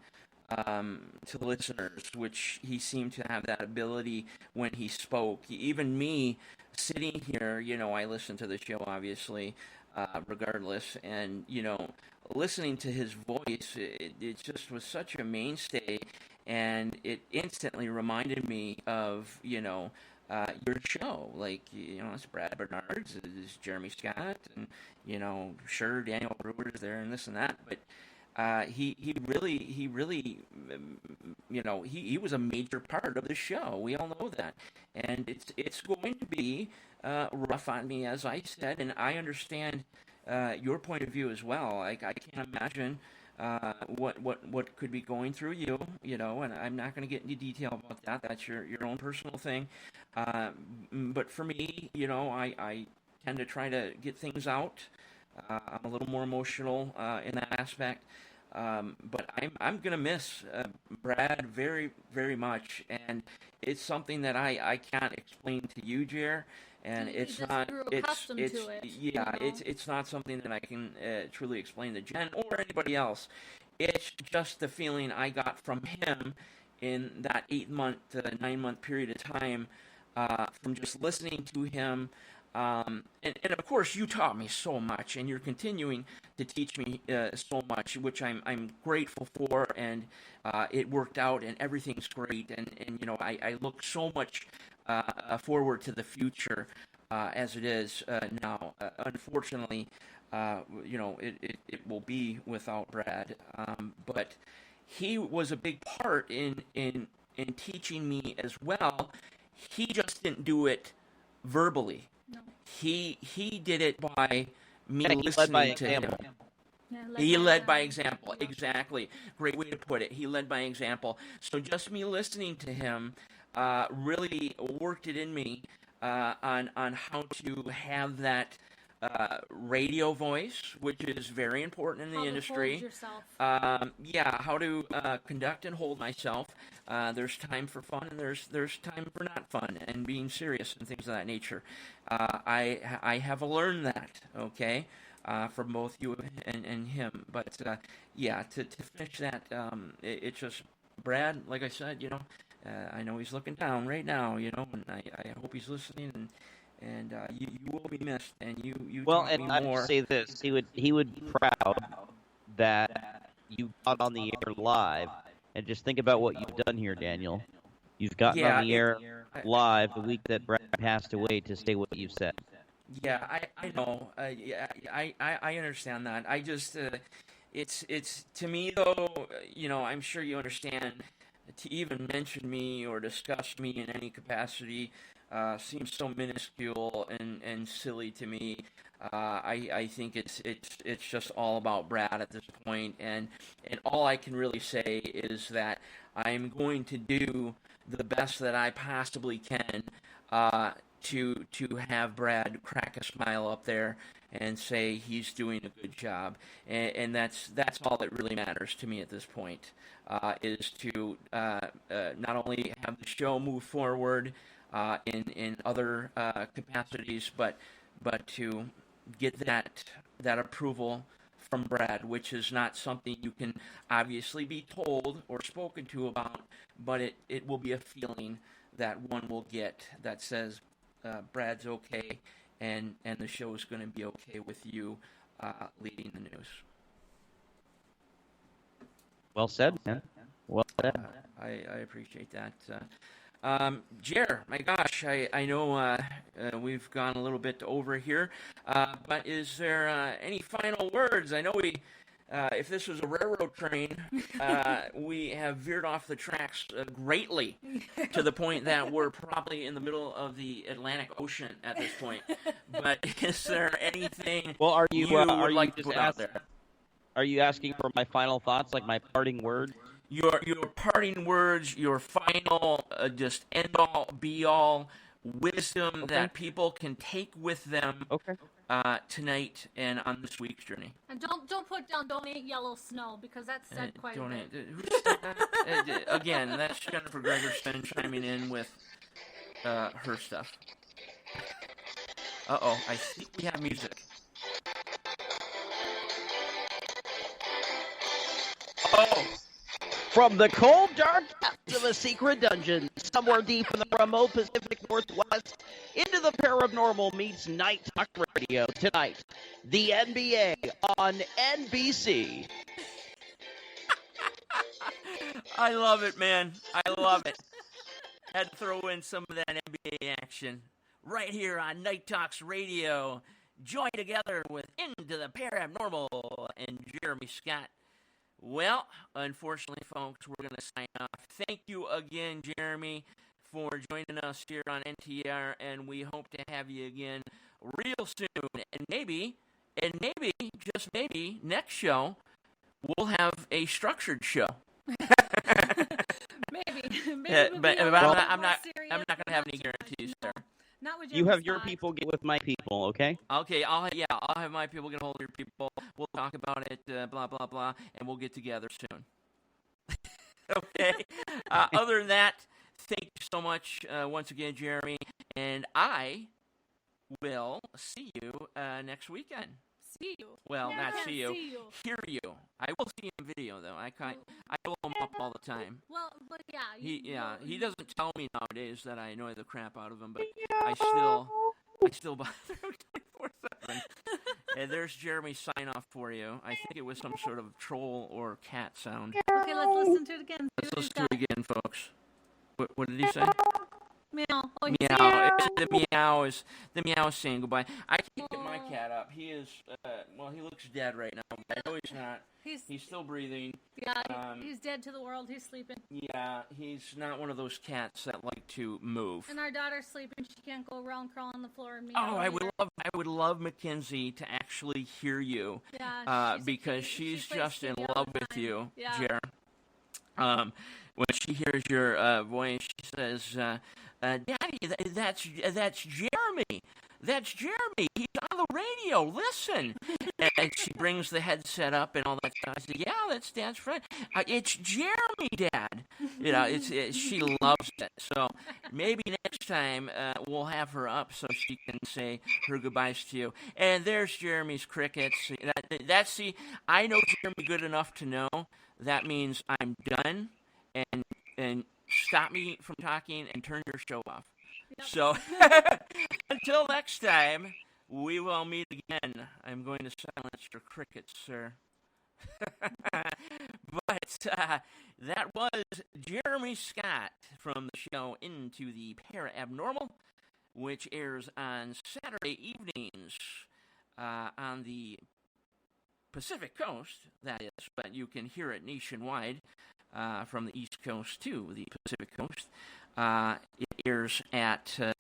to listeners, which he seemed to have that ability when he spoke. Even me sitting here, I listen to the show, obviously, regardless, and, listening to his voice, it just was such a mainstay, and it instantly reminded me of, your show. Like, it's Brad Bernard's, it's Jeremy Scott, and, sure, Daniel Breuer's there and this and that, but he really, he was a major part of the show. We all know that, and it's going to be rough on me, as I said, and I understand your point of view as well. I can't imagine what could be going through you, and I'm not going to get into detail about that. That's your own personal thing. But for me, I tend to try to get things out. I'm a little more emotional in that aspect. But I'm going to miss Brad very, very much, and it's something that I can't explain to you, Jer. And it's not. It's not something that I can truly explain to Jen or anybody else. It's just the feeling I got from him in that 9-month period of time, from just listening to him. And of course, you taught me so much, and you're continuing to teach me so much, which I'm grateful for, and it worked out, and everything's great, and I look so much forward to the future as it is now. Unfortunately, it will be without Brad, but he was a big part in teaching me as well. He just didn't do it verbally. No. He did it by me he listening led by to example. him. Yeah, He led by example. Exactly. Great way to put it. He led by example. So just me listening to him really worked it in me on how to have that radio voice, which is very important in the industry. How to hold yourself. How to conduct and hold myself. There's time for fun, and there's time for not fun, and being serious and things of that nature. I have learned that, okay, from both you and him. But to finish that, it's just Brad. Like I said, I know he's looking down right now, and I hope he's listening, and you will be missed, and you Well, taught and me I more. would say this: he would be proud that you got on the air live, and just think about what you've done here, Daniel. You've gotten on the air live the week that Brad passed away to say what you've said. Yeah, I know. I understand that. I just it's to me though. I'm sure you understand. To even mention me or discuss me in any capacity seems so minuscule and silly to me. I think it's just all about Brad at this point, and all I can really say is that I'm going to do the best that I possibly can to have Brad crack a smile up there and say he's doing a good job, and that's all that really matters to me at this point. Is to not only have the show move forward in other capacities, but to get that approval from Brad, which is not something you can obviously be told or spoken to about, but it will be a feeling that one will get that says Brad's okay, and the show is going to be okay with you leading the news. Well said, man. Well said. I appreciate that. Jer, my gosh, I know we've gone a little bit over here, but is there any final words? I know we, if this was a railroad train, we have veered off the tracks greatly to the point that we're probably in the middle of the Atlantic Ocean at this point. But is there anything Are you would like to put out there? Are you asking for my final thoughts, like my parting word? Your parting words, your final, just end-all, be-all wisdom that people can take with them tonight and on this week's journey. And don't put down donate yellow snow, because that's said quite a bit. Again, that's Jennifer Gregerson chiming in with her stuff. Uh-oh, I think we have music. Oh! From the cold, dark depths of a secret dungeon, somewhere deep in the remote Pacific Northwest, into the Parabnormal meets Night Talk Radio tonight. The NBA on NBC. I love it, man. I love it. Had to throw in some of that NBA action right here on Night Talks Radio. Join together with Into the Parabnormal and Jeremy Scott. Well, unfortunately, folks, we're going to sign off. Thank you again, Jeremy, for joining us here on NTR, and we hope to have you again real soon. And maybe, just maybe, next show, we'll have a structured show. Maybe but I'm not going to have any guarantees there. Not with You have your people get with my people, okay? Okay, I'll have my people get a hold of your people. We'll talk about it, blah, blah, blah, and we'll get together soon. Okay? Other than that, thank you so much once again, Jeremy, and I will see you next weekend. See you. Well, Yeah, not see you. Hear you. I will see you in video, though. I blow him up all the time. Well, but yeah. He doesn't tell me nowadays that I annoy the crap out of him, but I still bother him 24/7. And there's Jeremy's sign off for you. I think it was some sort of troll or cat sound. Okay, let's listen to it again. Let's listen to it again, folks. What did he say? Meow. Oh, Meow. The meow is saying goodbye. I can't get my cat up. He is, he looks dead right now. I know he's not. He's still breathing. Yeah, he's dead to the world. He's sleeping. Yeah, he's not one of those cats that like to move. And our daughter's sleeping. She can't go around crawling on the floor and meow. Oh, I would love Mackenzie to actually hear you. Yeah, because she's just in Sydney love all the with time. you, Yeah. Jer. When she hears your voice, she says, Daddy, that's Jeremy. That's Jeremy. He's on the radio. Listen. And she brings the headset up and all that stuff. I said, yeah, that's Dad's friend. It's Jeremy, Dad. She loves it. So maybe next time we'll have her up so she can say her goodbyes to you. And there's Jeremy's crickets. I know Jeremy good enough to know that means I'm done and stop me from talking and turn your show off. Yep. So until next time, we will meet again. I'm going to silence your crickets, sir. But that was Jeremy Scott from the show Into the Parabnormal, which airs on Saturday evenings on the Pacific Coast, that is, but you can hear it nationwide from the East Coast to the Pacific Coast. It airs at, 9,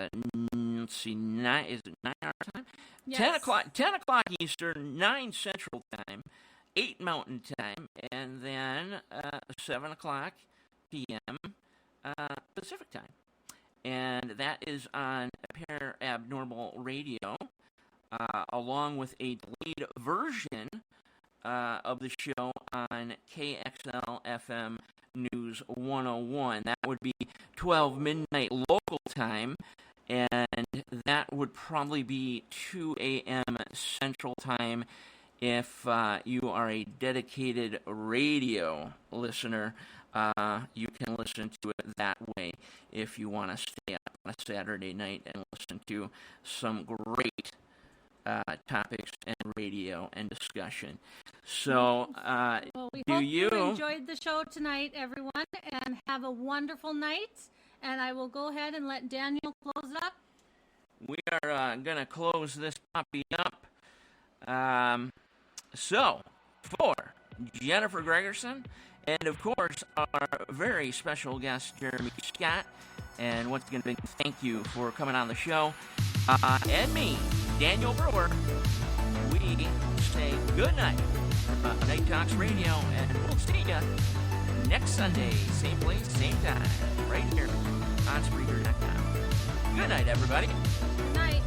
is it 9 our time? Yes. 10 o'clock Eastern, 9 Central Time, 8 Mountain Time, and then 7 o'clock p.m. Pacific Time. And that is on Parabnormal Radio, along with a delayed version of the show on KXL FM News 101. That would be 12 midnight local time, and that would probably be 2 a.m. Central Time if you are a dedicated radio listener. You can listen to it that way if you want to stay up on a Saturday night and listen to some great topics and radio and discussion. So, we hope you enjoyed the show tonight, everyone, and have a wonderful night. And I will go ahead and let Daniel close it up. We are going to close this puppy up. So, for Jennifer Gregerson, and of course, our very special guest, Jeremy Scott, and once again, big thank you for coming on the show, and me, Daniel Breuer, we say good night from Night Talks Radio, and we'll see you next Sunday, same place, same time, right here on Spreaker.com. Good night, everybody. Good night.